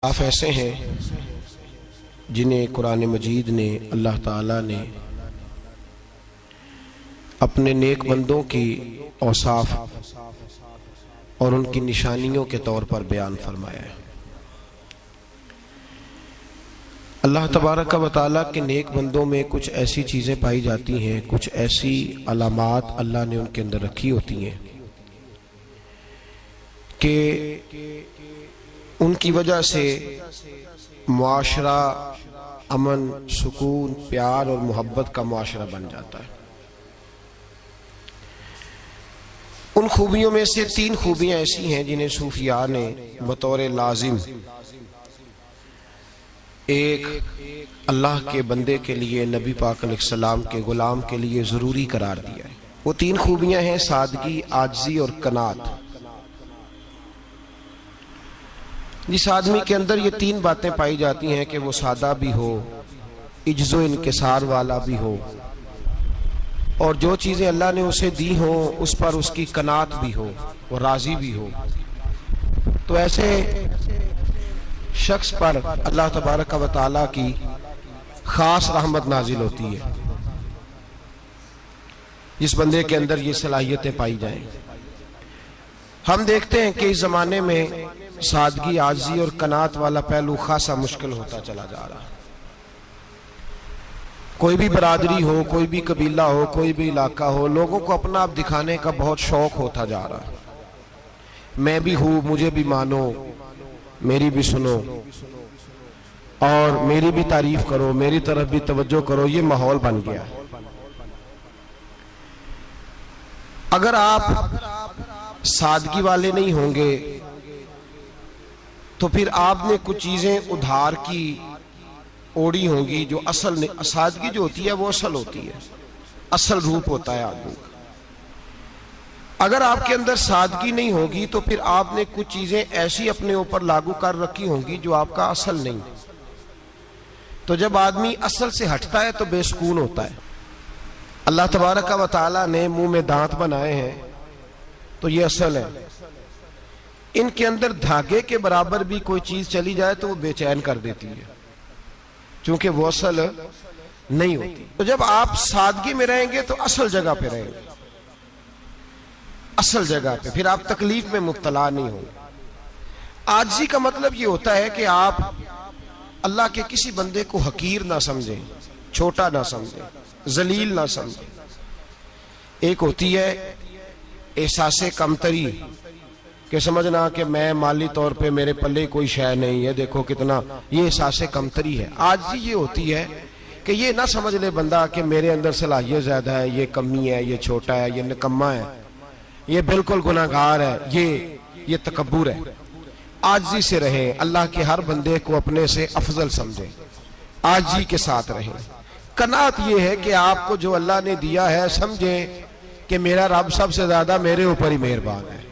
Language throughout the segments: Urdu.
آپ ایسے ہیں جنہیں قرآن مجید نے اللہ تعالیٰ نے اپنے نیک بندوں کی اوصاف اور ان کی نشانیوں کے طور پر بیان فرمایا ہے۔ اللہ تبارک و تعالیٰ کے نیک بندوں میں کچھ ایسی چیزیں پائی جاتی ہیں، کچھ ایسی علامات اللہ نے ان کے اندر رکھی ہوتی ہیں کہ ان کی وجہ سے معاشرہ امن، سکون، پیار اور محبت کا معاشرہ بن جاتا ہے۔ ان خوبیوں میں سے 3 خوبیاں ایسی ہیں جنہیں صوفیاء نے بطور لازم ایک اللہ کے بندے کے لیے، نبی پاک علیہ السلام کے غلام کے لیے ضروری قرار دیا ہے۔ وہ 3 خوبیاں ہیں سادگی، عاجزی اور قناعت۔ جس آدمی کے اندر یہ 3 باتیں پائی جاتی ہیں کہ وہ سادہ بھی ہو، عجز و انکسار والا بھی ہو، اور جو چیزیں اللہ نے اسے دی ہوں اس پر اس کی قناعت بھی ہو، وہ راضی بھی ہو، تو ایسے شخص پر اللہ تبارک و تعالیٰ کی خاص رحمت نازل ہوتی ہے جس بندے کے اندر یہ صلاحیتیں پائی جائیں۔ ہم دیکھتے ہیں کہ اس زمانے میں سادگی، عاجزی اور قناعت والا پہلو خاصا مشکل ہوتا چلا جا رہا ہے۔ کوئی بھی برادری ہو، کوئی بھی قبیلہ ہو، کوئی بھی علاقہ ہو، لوگوں کو اپنا آپ دکھانے کا بہت شوق ہوتا جا رہا ہے۔ میں بھی ہوں، مجھے بھی مانو، میری بھی سنو اور میری بھی تعریف کرو، میری طرف بھی توجہ کرو، یہ ماحول بن گیا۔ اگر آپ سادگی والے نہیں ہوں گے تو پھر آپ نے کچھ چیزیں ادھار کی اوڑی ہوں گی جو اصل نہیں۔ سادگی جو ہوتی ہے وہ اصل ہوتی ہے، اصل روپ ہوتا ہے آدمی کا۔ اگر آپ کے اندر سادگی نہیں ہوگی تو پھر آپ نے کچھ چیزیں ایسی اپنے اوپر لاگو کر رکھی ہوں گی جو آپ کا اصل نہیں۔ تو جب آدمی اصل سے ہٹتا ہے تو بے سکون ہوتا ہے۔ اللہ تبارک و تعالیٰ نے منہ میں دانت بنائے ہیں تو یہ اصل ہے۔ ان کے اندر دھاگے کے برابر بھی کوئی چیز چلی جائے تو وہ بے چین کر دیتی ہے، چونکہ وہ اصل نہیں ہوتی۔ تو جب آپ سادگی میں رہیں گے تو اصل جگہ پہ رہیں گے، اصل جگہ پہ، پھر آپ تکلیف میں مبتلا نہیں ہوں گے۔ عاجزی کا مطلب یہ ہوتا ہے کہ آپ اللہ کے کسی بندے کو حقیر نہ سمجھیں، چھوٹا نہ سمجھیں، ذلیل نہ سمجھیں۔ ایک ہوتی ہے احساس کمتری، کہ سمجھنا کہ میں مالی طور پہ میرے پلے کوئی شے نہیں ہے، دیکھو کتنا، یہ احساس کمتری ہے۔ عاجزی یہ ہوتی ہے کہ یہ نہ سمجھ لے بندہ کہ میرے اندر صلاحیت زیادہ ہے، یہ کمی ہے، یہ چھوٹا ہے، یہ نکما ہے، یہ بالکل گناہگار ہے، یہ تکبر ہے۔ عاجزی سے رہیں، اللہ کے ہر بندے کو اپنے سے افضل سمجھیں، عاجزی کے ساتھ رہیں۔ قناعت یہ ہے کہ آپ کو جو اللہ نے دیا ہے سمجھیں کہ میرا رب سب سے زیادہ میرے اوپر ہی مہربان ہے،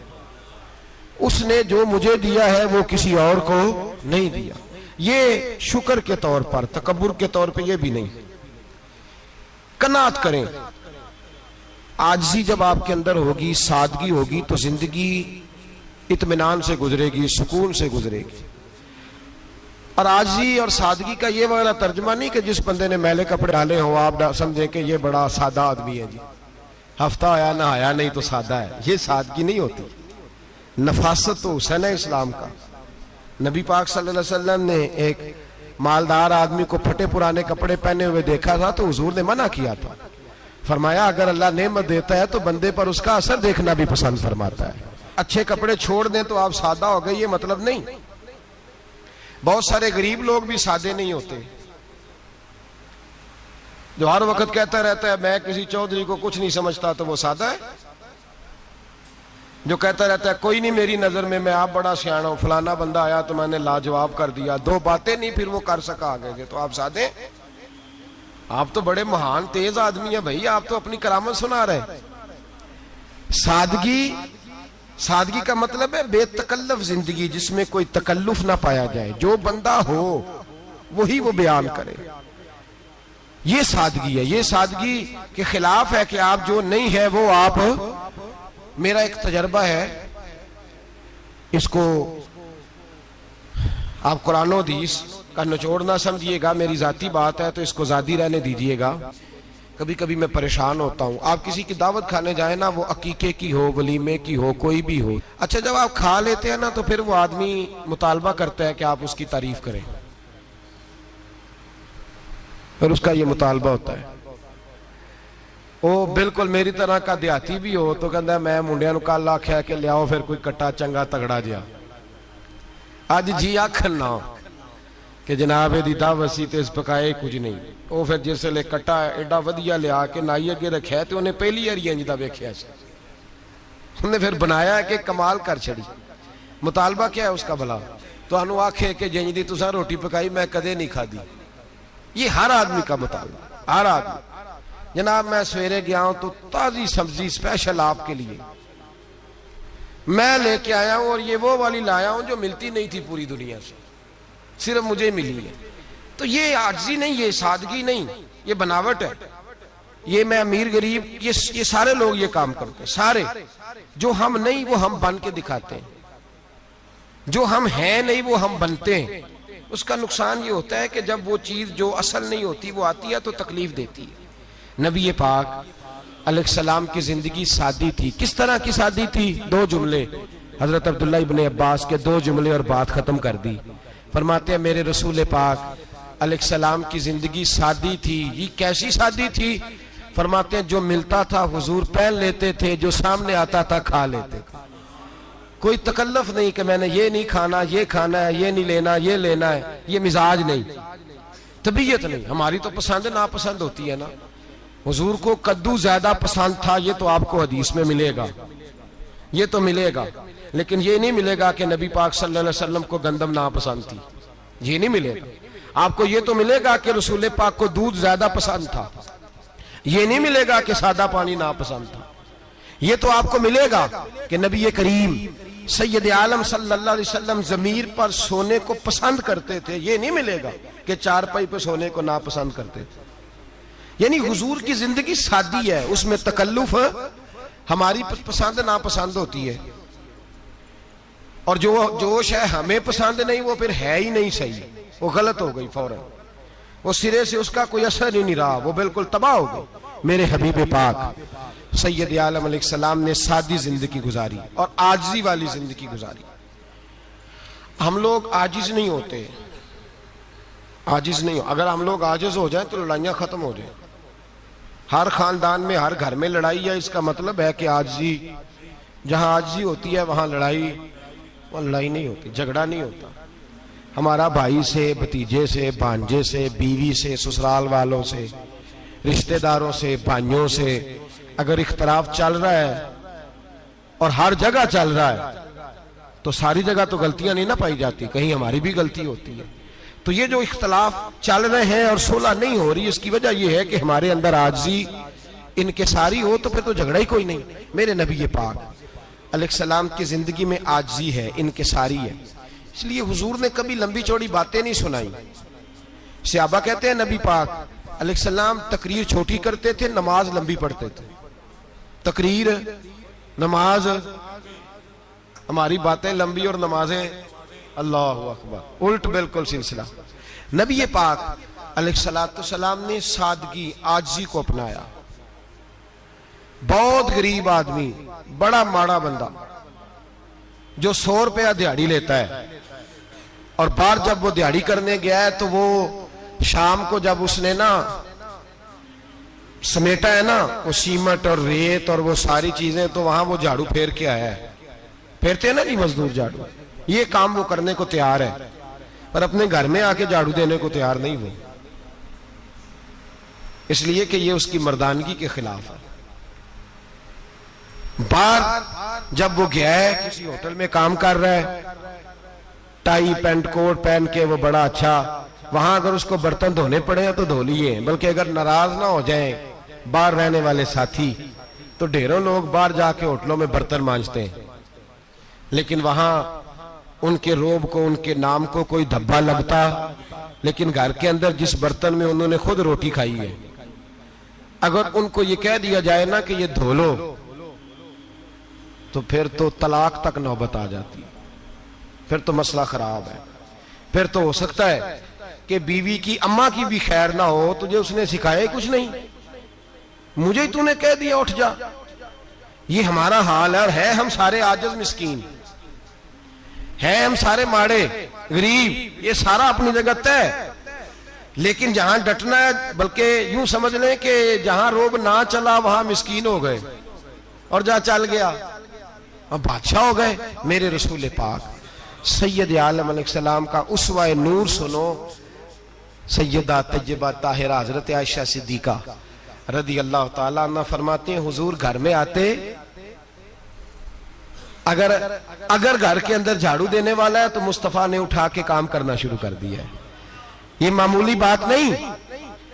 اس نے جو مجھے دیا ہے وہ کسی اور کو نہیں دیا۔ یہ شکر کے طور پر، تکبر کے طور پہ یہ بھی نہیں۔ قناعت کریں۔ عاجزی جب آپ کے اندر ہوگی، سادگی ہوگی تو زندگی اطمینان سے گزرے گی، سکون سے گزرے گی۔ اور عاجزی اور سادگی کا یہ والا ترجمہ نہیں کہ جس بندے نے میلے کپڑے ڈالے ہوں آپ سمجھیں کہ یہ بڑا سادہ آدمی ہے، جی ہفتہ آیا نہ آیا نہیں تو سادہ ہے۔ یہ سادگی نہیں ہوتی۔ نفاست تو حسن ہے اسلام کا۔ نبی پاک صلی اللہ علیہ وسلم نے ایک مالدار آدمی کو پھٹے پرانے کپڑے پہنے ہوئے دیکھا تھا تو حضور نے منع کیا تھا، فرمایا اگر اللہ نعمت دیتا ہے تو بندے پر اس کا اثر دیکھنا بھی پسند فرماتا ہے۔ اچھے کپڑے چھوڑ دیں تو آپ سادہ ہو گئے، یہ مطلب نہیں۔ بہت سارے غریب لوگ بھی سادے نہیں ہوتے، جو ہر وقت کہتا رہتا ہے میں کسی چودھری کو کچھ نہیں سمجھتا، تو وہ سادہ ہے۔ جو کہتا رہتا ہے کوئی نہیں میری نظر میں آپ بڑا سیاح ہوں، فلانا بندہ آیا تو میں نے لاجواب کر دیا، 2 باتیں نہیں پھر وہ کر سکا آگے سے، تو آپ سادے؟ آپ تو بڑے مہان تیز آدمی ہیں بھائی، آپ تو اپنی کرامت سنا رہے ہیں۔ سادگی کا مطلب ہے بے تکلف زندگی، جس میں کوئی تکلف نہ پایا جائے، جو بندہ ہو وہی وہ بیان کرے، یہ سادگی ہے۔ یہ سادگی کے خلاف ہے کہ آپ جو نہیں ہے وہ آپ۔ میرا ایک تجربہ ہے، اس کو آپ قرآن و حدیث کا نچوڑ نہ سمجھیے گا، میری ذاتی بات ہے تو اس کو ذاتی رہنے دیجیے گا. کبھی کبھی میں پریشان ہوتا ہوں، آپ کسی کی دعوت کھانے جائیں نا، وہ عقیقے کی ہو، ولیمے کی ہو، کوئی بھی ہو، اچھا جب آپ کھا لیتے ہیں نا تو پھر وہ آدمی مطالبہ کرتا ہے کہ آپ اس کی تعریف کریں، پھر اس کا یہ مطالبہ ہوتا ہے. وہ بالکل میری طرح کا دیہاتی بھی ہو تو کہتا ہے میں منڈیاں نو کل آکھیا کہ لیاؤ پھر کوئی کٹا چنگا تگڑا جیا، اج جی آکھن نہ کہ جناب دی دعوت سی تے اس پکائے کچھ نہیں. وہ پھر جس لے کٹا ایڈا ودیا لیا کے نائی اگے رکھیا تے انہیں پہلی ہری انج دا ویکھیا سی، انہیں پھر بنایا کہ کمال کر چھڑی. مطالبہ کیا ہے اس کا بھلا؟ تو انہوں آکھے کہ جنج دی تساں روٹی پکائی میں کدے نہیں کھا دی. یہ ہر آدمی کا مطالبہ، ہر آدمی. جناب میں سویرے گیا ہوں تو تازی سبزی اسپیشل آپ کے لیے میں لے کے آیا ہوں، اور یہ وہ والی لایا ہوں جو ملتی نہیں تھی پوری دنیا سے، صرف مجھے ملی ہے. تو یہ عاجزی نہیں، یہ سادگی نہیں، یہ بناوٹ ہے. یہ میں امیر غریب یہ سارے لوگ یہ کام کرتے ہیں، سارے. جو ہم نہیں وہ ہم بن کے دکھاتے ہیں، جو ہم ہیں نہیں وہ ہم بنتے ہیں. اس کا نقصان یہ ہوتا ہے کہ جب وہ چیز جو اصل نہیں ہوتی وہ آتی ہے تو تکلیف دیتی ہے. نبی پاک علیہ السلام کی زندگی سادی تھی. کس طرح کی سادی تھی؟ دو جملے حضرت عبداللہ ابن عباس کے، دو جملے اور بات ختم کر دی. فرماتے ہیں میرے رسول پاک علیہ السلام کی زندگی سادی تھی. یہ کیسی سادی تھی؟ فرماتے ہیں جو ملتا تھا حضور پہن لیتے تھے، جو سامنے آتا تھا کھا لیتے تھے. کوئی تکلف نہیں کہ میں نے یہ نہیں کھانا، یہ کھانا ہے، یہ نہیں لینا، یہ لینا ہے. یہ مزاج نہیں، طبیعت نہیں. ہماری تو پسند ناپسند ہوتی ہے نا. حضور کو کدو زیادہ پسند تھا، یہ تو آپ کو حدیث میں ملے گا، یہ تو ملے گا. لیکن یہ نہیں ملے گا کہ نبی پاک صلی اللہ علیہ وسلم کو گندم ناپسند تھی، یہ نہیں ملے گا. آپ کو یہ تو ملے گا کہ رسول پاک کو دودھ زیادہ پسند تھا، یہ نہیں ملے گا کہ سادہ پانی ناپسند تھا. یہ تو آپ کو ملے گا کہ نبی کریم سید عالم صلی اللہ علیہ وسلم ضمیر پر سونے کو پسند کرتے تھے. یہ نہیں ملے گا کہ چارپائی پہ سونے کو ناپسند کرتے تھے. یعنی حضور کی زندگی سادی ہے، اس میں تکلف ہماری پسند ناپسند ہوتی ہے، اور جو شے ہمیں پسند نہیں وہ پھر ہے ہی نہیں صحیح، وہ غلط ہو گئی فوراً، وہ سرے سے اس کا کوئی اثر ہی نہیں رہا، وہ بالکل تباہ ہو گئی. میرے حبیب پاک سید عالم علیہ السلام نے سادی زندگی گزاری اور عاجزی والی زندگی گزاری. ہم لوگ عاجز نہیں ہوتے، عاجز نہیں ہو. اگر ہم لوگ عاجز ہو جائیں تو لڑائیاں ختم ہو جائیں. ہر خاندان میں ہر گھر میں لڑائی ہے، اس کا مطلب ہے کہ عاجزی، جہاں عاجزی ہوتی ہے وہاں لڑائی نہیں ہوتی، جھگڑا نہیں ہوتا. ہمارا بھائی سے، بھتیجے سے، بھانجے سے، بیوی سے، سسرال والوں سے، رشتہ داروں سے، بھائیوں سے اگر اختلاف چل رہا ہے اور ہر جگہ چل رہا ہے تو ساری جگہ تو غلطیاں نہیں نہ پائی جاتی، کہیں ہماری بھی غلطی ہوتی ہے. تو یہ جو اختلاف چل رہے ہیں اور صلح نہیں ہو رہی، اس کی وجہ یہ ہے کہ ہمارے اندر عاجزی انکساری ہو، تو پھر تو جھگڑا ہی کوئی نہیں. میرے نبی پاک علیہ السلام کی زندگی میں عاجزی ہے، انکساری ہے. اس لیے حضور نے کبھی لمبی چوڑی باتیں نہیں سنائی. صحابہ کہتے ہیں نبی پاک علیہ السلام تقریر چھوٹی کرتے تھے، نماز لمبی پڑھتے تھے. تقریر، نماز، ہماری باتیں لمبی اور نمازیں اللہ اکبر الٹ بالکل سلسلہ. نبی پاک علیہ السلام نے سادگی، عاجزی کو اپنایا. بہت غریب آدمی، بڑا ماڑا بندہ جو 100 روپیہ دیہاڑی لیتا ہے، اور بار جب وہ دیہاڑی کرنے گیا ہے تو وہ شام کو جب اس نے نا سمیٹا ہے نا وہ سیمٹ اور ریت اور وہ ساری چیزیں، تو وہاں وہ جھاڑو پھیر کے آیا ہے. پھیرتے ہیں نا جی مزدور جھاڑو، یہ کام وہ کرنے کو تیار ہے، پر اپنے گھر میں آ کے جھاڑو دینے کو تیار نہیں وہ، اس لیے کہ یہ اس کی مردانگی کے خلاف ہے. بار جب وہ گیا ہے کسی ہوٹل میں کام کر رہا ہے، ٹائی پینٹ کوٹ پہن کے وہ بڑا اچھا، وہاں اگر اس کو برتن دھونے پڑے ہیں تو دھو لیے، بلکہ اگر ناراض نہ ہو جائیں باہر رہنے والے ساتھی تو ڈھیروں لوگ باہر جا کے ہوٹلوں میں برتن مانجتے ہیں، لیکن وہاں ان کے روب کو، ان کے نام کو کوئی دھبا لگتا. لیکن گھر کے اندر جس برتن میں انہوں نے خود روٹی کھائی ہے، اگر ان کو یہ کہہ دیا جائے نا کہ یہ دھو لو تو پھر تو طلاق تک نوبت آ جاتی، پھر تو مسئلہ خراب ہے. پھر تو ہو سکتا ہے کہ بیوی کی اماں کی بھی خیر نہ ہو، تجھے اس نے سکھایا ہی کچھ نہیں، مجھے ہی تو نے کہہ دیا اٹھ جا۔ یہ ہمارا حال ہے، اور ہے ہم سارے عاجز مسکین، ہے ہم سارے ماڑے غریب، یہ سارا اپنی جگہ طے، لیکن جہاں ڈٹنا ہے، بلکہ یوں سمجھ لیں کہ جہاں روب نہ چلا وہاں مسکین ہو گئے، اور جہاں چل گیا اور بادشاہ ہو گئے۔ میرے رسول پاک سید عالم علیہ السلام کا اسوہ نور سنو، سیدہ طیبہ طاہرہ حضرت عائشہ صدیقہ رضی اللہ تعالیٰ عنہ فرماتے ہیں حضور گھر میں آتے، اگر گھر کے اندر جھاڑو دینے والا ہے تو مصطفیٰ نے اٹھا کے کام کرنا شروع کر دیا ہے۔ یہ معمولی بات نہیں،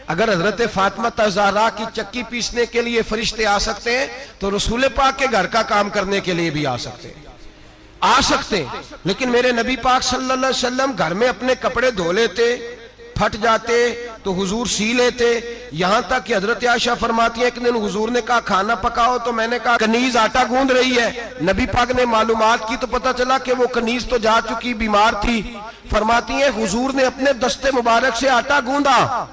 اگر حضرت فاطمہ زہرا کی چکی پیسنے کے لیے فرشتے آ سکتے ہیں تو رسول پاک کے گھر کا کام کرنے کے لیے بھی آ سکتے ہیں، لیکن میرے نبی پاک صلی اللہ علیہ وسلم گھر میں اپنے کپڑے دھو لیتے، پھٹ جاتے تو حضور سی لیتے، یہاں تک کہ حضرت عائشہ فرماتی ہے ایک دن حضور نے کہا کھانا پکاؤ تو میں نے کہا کنیز آٹا گوندھ رہی ہے، نبی پاک نے معلومات کی تو پتہ چلا کہ وہ کنیز تو جا چکی بیمار تھی، فرماتی ہیں حضور نے اپنے دست مبارک سے آٹا گوندھا،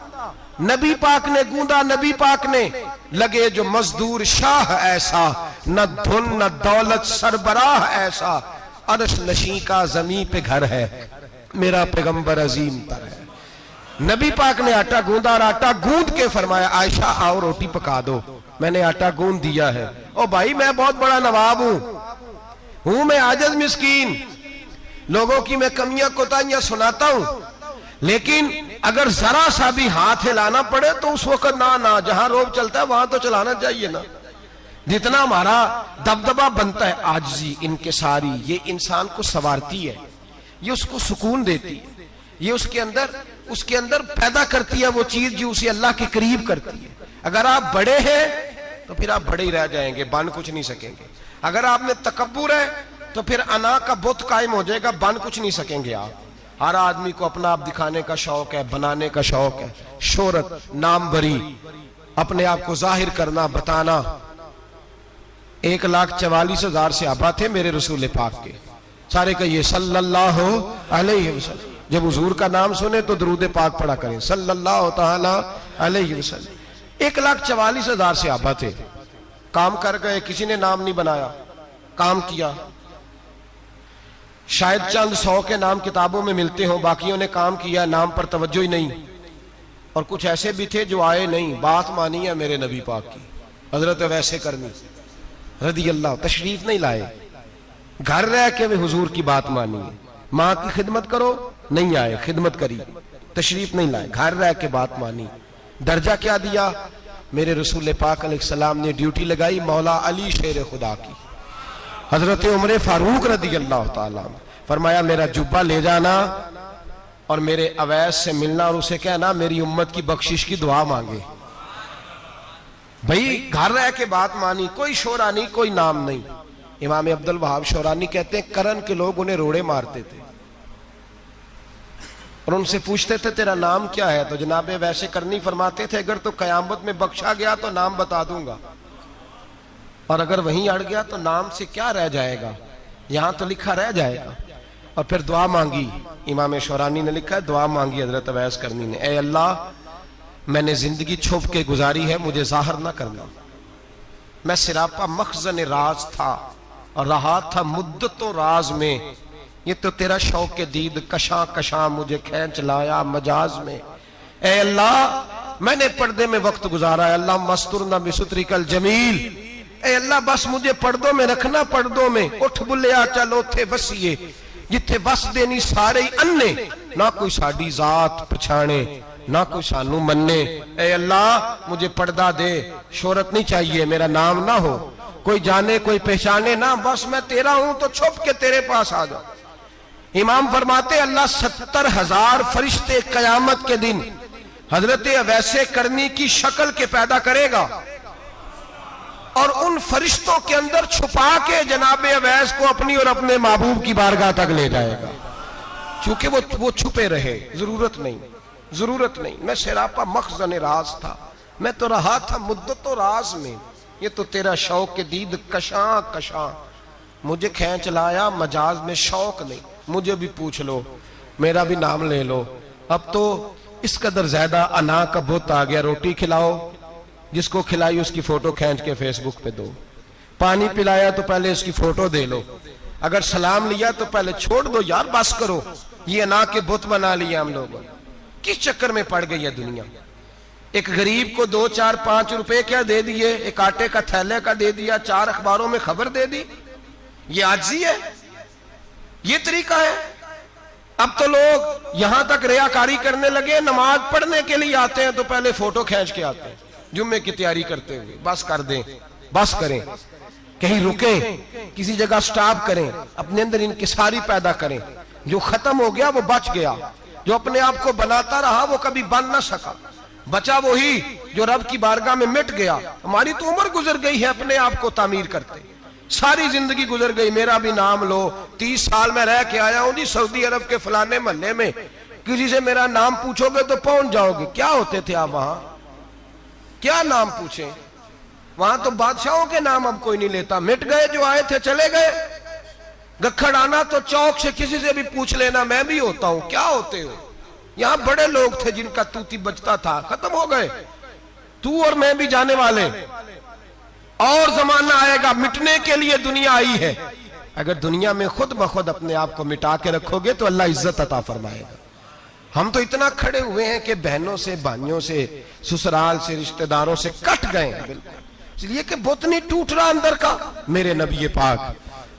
نبی پاک نے گوندھا، نبی پاک نے لگے جو مزدور شاہ ایسا، نہ دھن نہ دولت سربراہ ایسا، عرش نشیں کا زمین پہ گھر ہے، میرا پیغمبر عظیم تر ہے۔ نبی پاک نے آٹا گوندھا اور آٹا گوندھ کے فرمایا عائشہ آؤ روٹی پکا دو، میں نے آٹا گوندھ دیا ہے۔ او بھائی میں بہت بڑا نواب ہوں میں عاجز مسکین، لوگوں کی میں کمیاں کوتاہیاں سناتا ہوں، لیکن اگر ذرا سا بھی ہاتھ ہلانا پڑے تو اس وقت نہ جہاں روب چلتا ہے وہاں تو چلانا چاہیے نا، جتنا ہمارا دبدبہ بنتا ہے۔ عاجزی انکساری یہ انسان کو سنوارتی ہے، یہ اس کو سکون دیتی ہے، یہ اس کے اندر پیدا کرتی ہے وہ چیز جو اسے اللہ کے قریب کرتی ہے۔ اگر آپ بڑے ہیں تو پھر آپ بڑے ہی رہ جائیں گے، بن کچھ نہیں سکیں گے۔ اگر آپ میں تکبر ہے تو پھر انا کا بت قائم ہو جائے گا، بن کچھ نہیں سکیں گے آپ۔ ہر آدمی کو اپنا آپ دکھانے کا شوق ہے، بنانے کا شوق ہے، شہرت، نام بری، اپنے آپ کو ظاہر کرنا، بتانا۔ 1,44,000 صحابہ تھے میرے رسول پاک کے، سارے کہیے صلی اللہ علیہ وسلم، جب حضور کا نام سنے تو درود پاک پڑھا کریں صلی اللہ تعالی علیہ وسلم۔ 1,44,000 صحابہ تھے، کام کر گئے، کسی نے نام نہیں بنایا، کام کیا، شاید چند 100 کے نام کتابوں میں ملتے ہوں، باقیوں نے کام کیا، نام پر توجہ ہی نہیں، اور کچھ ایسے بھی تھے جو آئے نہیں، بات مانی ہے میرے نبی پاک کی۔ حضرت ویسے کرنی رضی اللہ تشریف نہیں لائے، گھر رہ کے بھی حضور کی بات مانی ہے، ماں کی خدمت کرو نہیں آئے، خدمت کری، تشریف نہیں لائے، گھر رہ کے بات مانی۔ درجہ کیا دیا میرے رسول پاک علیہ السلام نے؟ ڈیوٹی لگائی مولا علی شیر خدا کی، حضرت عمر فاروق رضی اللہ تعالیٰ، فرمایا میرا جبہ لے جانا اور میرے اویس سے ملنا اور اسے کہنا میری امت کی بخشش کی دعا مانگے۔ بھئی گھر رہ کے بات مانی، کوئی شورا نہیں، کوئی نام نہیں۔ امام عبد الوہاب شورانی کہتے ہیں کرن کے لوگ انہیں روڑے مارتے تھے اور ان سے پوچھتے تھے تیرا نام کیا ہے، تو جناب ویسے کرنی فرماتے تھے اگر تو قیامت میں بخشا گیا تو نام بتا دوں گا، اور اگر وہیں اڑ گیا تو نام سے کیا رہ جائے گا، یہاں تو لکھا رہ جائے گا۔ اور پھر دعا مانگی، امام شورانی نے لکھا ہے دعا مانگی حضرت اویس کرنی نے، اے اللہ میں نے زندگی چھپ کے گزاری ہے، مجھے ظاہر نہ کرنا، میں سراپا مخزن راز تھا اور رہا تھا مدتوں راز میں، یہ تو تیرا شوق دید کشاں کشاں مجھے کھینچ لایا مجاز میں۔ اے اللہ میں نے پردے میں وقت گزارا ہے، اللہ مسترنا بسترک الجمیل، اے اللہ بس مجھے پردوں میں رکھنا، پردوں میں اٹھ بلیا چلو تھے وسیے جتھے بس دینی سارے اننے، نہ کوئی ساڑی ذات پچھانے نہ کوئی سانو مننے۔ اے اللہ مجھے پردہ دے، شہرت نہیں چاہیے، میرا نام نہ ہو، کوئی جانے کوئی پہچانے نہ، بس میں تیرا ہوں تو چھپ کے تیرے پاس آ جاؤ۔ امام فرماتے اللہ 70,000 فرشتے قیامت کے دن حضرت اویس کرنی کی شکل کے پیدا کرے گا اور ان فرشتوں کے اندر چھپا کے جناب اویس کو اپنی اور اپنے محبوب کی بارگاہ تک لے جائے گا، چونکہ وہ چھپے رہے، ضرورت نہیں، میں سراپا مخزن راز تھا، میں تو رہا تھا مدت و راز میں، یہ تو تیرا شوق دید کشاں کشاں مجھے کھینچ لایا مجاز میں، شوق نہیں، مجھے بھی پوچھ لو میرا بھی نام لے لو. اب تو اس قدر زیادہ انا کا بت آ گیا. روٹی کھلاؤ, جس کو کھلائی اس کی فوٹو کھینچ کے فیس بک پہ دو. پانی پلایا تو پہلے اس کی فوٹو دے لو. اگر سلام لیا تو پہلے چھوڑ دو یار, بس کرو. یہ انا کے بت بنا لیا ہم لوگوں. کس چکر میں پڑ گئی ہے دنیا. ایک غریب کو 2 4 5 روپے کیا دے دیے, ایک آٹے کا تھیلے کا دے دیا, 4 اخباروں میں خبر دے دی. یہ عاجزی ہے, یہ طریقہ ہے. اب تو لوگ یہاں تک ریاکاری کرنے لگے, نماز پڑھنے کے لیے آتے ہیں تو پہلے فوٹو کھینچ کے آتے ہیں جمعے کی تیاری کرتے ہوئے. بس کر دیں, بس کریں, کہیں رکیں, کسی جگہ سٹاپ کریں, اپنے اندر انکساری پیدا کریں. جو ختم ہو گیا وہ بچ گیا, جو اپنے آپ کو بناتا رہا وہ کبھی بن نہ سکا. بچا وہی جو رب کی بارگاہ میں مٹ گیا. ہماری تو عمر گزر گئی ہے اپنے آپ کو تعمیر کرتے, ساری زندگی گزر گئی. میرا بھی نام لو, 30 سال میں رہ کے آیا ہوں جی سعودی عرب کے فلانے محلے میں, کسی سے میرا نام پوچھو گے تو پہنچ جاؤ گے. کیا ہوتے تھے آپ وہاں, کیا نام پوچھیں. وہاں تو بادشاہوں کے نام اب کوئی نہیں لیتا, مٹ گئے, جو آئے تھے چلے گئے. گکھڑ آنا تو چوک سے کسی سے بھی پوچھ لینا, میں بھی ہوتا ہوں. کیا ہوتے ہو. یہاں بڑے لوگ تھے جن کا توتی بچتا تھا, ختم ہو گئے. تو اور میں بھی جانے والے. اور زمانہ آئے گا, مٹنے کے لیے دنیا آئی ہے. اگر دنیا میں خود بخود اپنے آپ کو مٹا کے رکھو گے تو اللہ عزت عطا فرمائے گا. ہم تو اتنا کھڑے ہوئے ہیں کہ بہنوں سے, بھائیوں سے, سسرال سے, رشتہ داروں سے کٹ گئے ہیں بالکل, اس لیے کہ بت نہیں ٹوٹ رہا اندر کا. میرے نبی پاک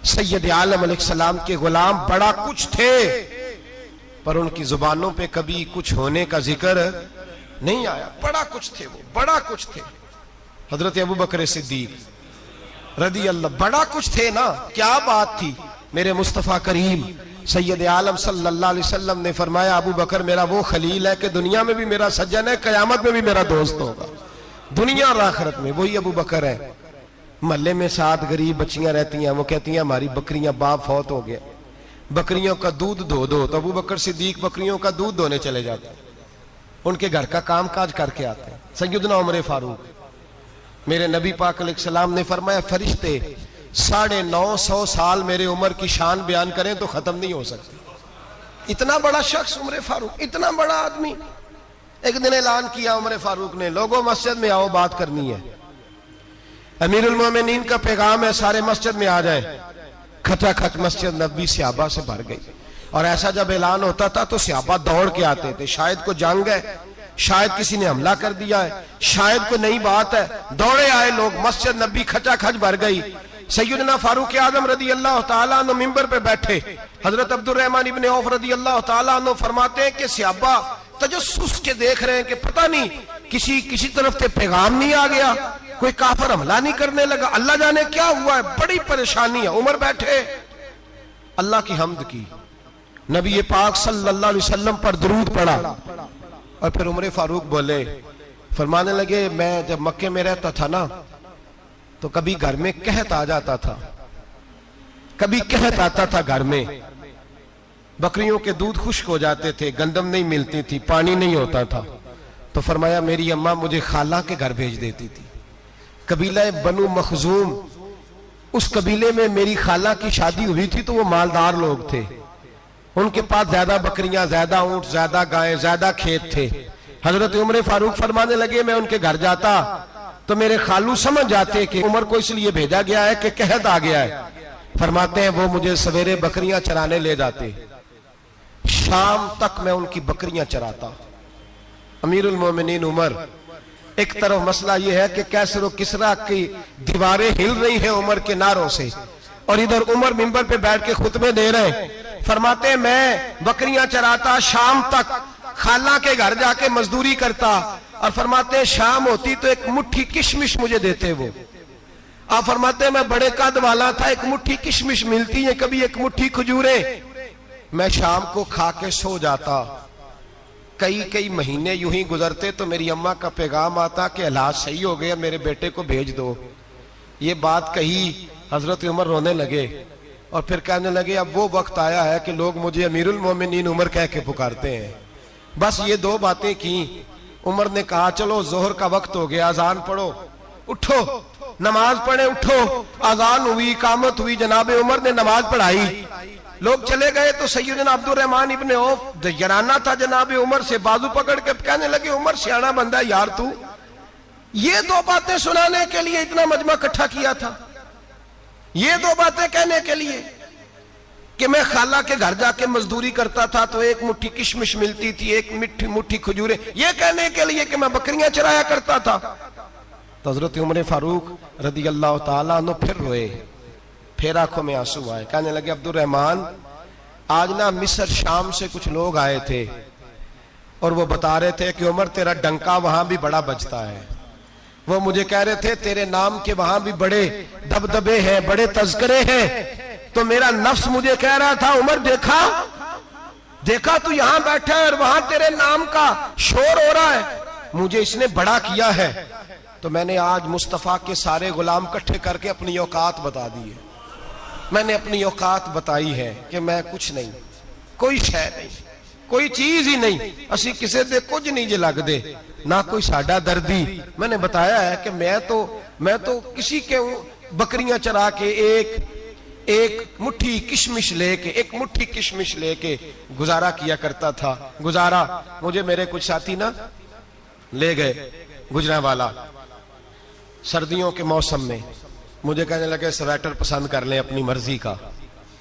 سید عالم علیہ السلام کے غلام بڑا کچھ تھے, پر ان کی زبانوں پہ کبھی کچھ ہونے کا ذکر نہیں آیا. بڑا کچھ تھے وہ, بڑا کچھ تھے. حضرت ابو بکر صدیق رضی اللہ, بڑا کچھ تھے نا. کیا بات تھی. میرے مصطفیٰ کریم سید عالم صلی اللہ علیہ وسلم نے فرمایا ابو بکر میرا وہ خلیل ہے کہ دنیا میں بھی میرا سجن ہے, قیامت میں بھی میرا دوست ہوگا. دنیا اور آخرت میں وہی ابو بکر ہے. محلے میں 7 غریب بچیاں رہتی ہیں, وہ کہتی ہیں ہماری بکریاں, باپ فوت ہو گیا, بکریوں کا دودھ دھو دو. تو ابو بکر صدیق بکریوں کا دودھ دھونے چلے جاتے ہیں, ان کے گھر کا کام کاج کر کے آتے ہیں. سیدنا عمر فاروق, میرے نبی پاک علیہ السلام نے فرمایا فرشتے 950 سال میرے عمر کی شان بیان کریں تو ختم نہیں ہو سکتی. اتنا بڑا شخص عمر فاروق, اتنا بڑا آدمی. ایک دن اعلان کیا عمر فاروق نے, لوگوں مسجد میں آؤ, بات کرنی ہے. امیر المومنین کا پیغام ہے, سارے مسجد میں آ جائیں. کھچا کھچ مسجد نبوی صحابہ سے بھر گئی. اور ایسا جب اعلان ہوتا تھا تو صحابہ دوڑ کے آتے تھے, شاید کو جنگ ہے, شاید کسی نے حملہ کر دیا ہے, شاید کوئی نئی بات ہے. دوڑے آئے لوگ, مسجد نبی کھچا کھچ بھر گئی. سیدنا فاروق اعظم رضی اللہ تعالیٰ عنہ منبر پہ بیٹھے. حضرت عبد الرحمن ابن عوف رضی اللہ تعالیٰ عنہ فرماتے ہیں کہ صحابہ تجسس کے دیکھ رہے ہیں کہ پتہ نہیں کسی طرف سے پیغام نہیں آ گیا, کوئی کافر حملہ نہیں کرنے لگا, اللہ جانے کیا ہوا ہے, بڑی پریشانی ہے. عمر بیٹھے, اللہ کی حمد کی, نبی پاک صلی اللہ علیہ وسلم پر درود پڑھا, اور پھر عمر فاروق بولے, فرمانے لگے میں جب مکے میں رہتا تھا نا تو کبھی گھر میں قحط آ جاتا تھا, کبھی قحط آتا تھا گھر میں, بکریوں کے دودھ خشک ہو جاتے تھے, گندم نہیں ملتی تھی, پانی نہیں ہوتا تھا. تو فرمایا میری اماں مجھے خالہ کے گھر بھیج دیتی تھی. قبیلہ بنو مخزوم, اس قبیلے میں میری خالہ کی شادی ہوئی تھی تو وہ مالدار لوگ تھے, ان کے پاس زیادہ بکریاں, زیادہ اونٹ, زیادہ گائیں, زیادہ کھیت تھے. حضرت عمر فاروق فرمانے لگے میں ان کے گھر جاتا تو میرے خالو سمجھ جاتے کہ عمر کو اس لیے بھیجا گیا ہے کہ قحط آ گیا ہے. فرماتے ہیں وہ مجھے سویرے بکریاں چرانے لے جاتے, شام تک میں ان کی بکریاں چراتا. امیر المومنین عمر, ایک طرف مسئلہ یہ ہے کہ کیسر و کسرا کی دیواریں ہل رہی ہیں عمر کے نعروں سے, اور ادھر عمر منبر پہ بیٹھ کے خطبے دے رہے ہیں. فرماتے ہیں میں بکریاں چراتا, شام تک خالہ کے گھر جا کے مزدوری کرتا, اور فرماتے ہیں شام ہوتی تو ایک مٹھی کشمش مجھے دیتے وہ. آپ فرماتے ہیں میں بڑے قد والا تھا, ایک مٹھی کشمش ملتی ہے, کبھی ایک مٹھی کھجوریں, میں شام کو کھا کے سو جاتا. کئی مہینے یوں ہی گزرتے تو میری اماں کا پیغام آتا کہ حالات صحیح ہو گیا, میرے بیٹے کو بھیج دو. یہ بات کہی, حضرت عمر رونے لگے اور پھر کہنے لگے اب وہ وقت آیا ہے کہ لوگ مجھے امیر المومنین عمر کہہ کے پکارتے ہیں. بس یہ 2 باتیں کی. عمر نے کہا چلو ظہر کا وقت ہو گیا, اذان پڑھو, اٹھو نماز پڑھیں, اٹھو. اذان ہوئی, اقامت ہوئی, جناب عمر نے نماز پڑھائی. لوگ چلے گئے تو سیدنا عبد الرحمن ابن عوف یارانہ تھا جناب عمر سے، بازو پکڑ کے کہنے لگے عمر سیانا بندہ یار تو یہ دو باتیں سنانے کے لیے اتنا مجمع اکٹھا کیا تھا، یہ دو باتیں کہنے کے لیے کہ میں خالہ کے گھر جا کے مزدوری کرتا تھا تو ایک مٹھی کشمش ملتی تھی، ایک مٹھی کھجوریں، یہ کہنے کے لیے کہ میں بکریاں چرایا کرتا تھا؟ تو حضرت عمر فاروق رضی اللہ تعالیٰ عنہ پھر روئے، پھر آنکھوں میں آنسو آئے، کہنے لگے عبد الرحمن آج نا مصر شام سے کچھ لوگ آئے تھے اور وہ بتا رہے تھے کہ عمر تیرا ڈنکا وہاں بھی بڑا بجتا ہے، وہ مجھے کہہ رہے تھے تیرے نام کے وہاں بھی بڑے دبدبے ہیں، بڑے تذکرے ہیں، تو میرا نفس مجھے کہہ رہا تھا عمر دیکھا تو یہاں بیٹھا ہے اور وہاں تیرے نام کا شور ہو رہا ہے، مجھے اس نے بڑا کیا ہے، تو میں نے آج مصطفیٰ کے سارے غلام کٹھے کر کے اپنی اوقات بتا دی ہے، میں نے اپنی اوقات بتائی ہے کہ میں کچھ نہیں، کوئی شے نہیں، کوئی چیز ہی نہیں، اسی کسے دے کچھ نہیں جے لگ دے، نہ کوئی ساڈا دردی۔ میں نے بتایا ہے کہ میں تو کسی کے بکریاں چرا کے ایک مٹھی کشمش لے کے گزارا کیا کرتا تھا۔ گزارا مجھے میرے کچھ ساتھی نا لے گئے گجرانوالا سردیوں کے موسم میں، مجھے کہنے لگے سویٹر پسند کر لیں اپنی مرضی کا،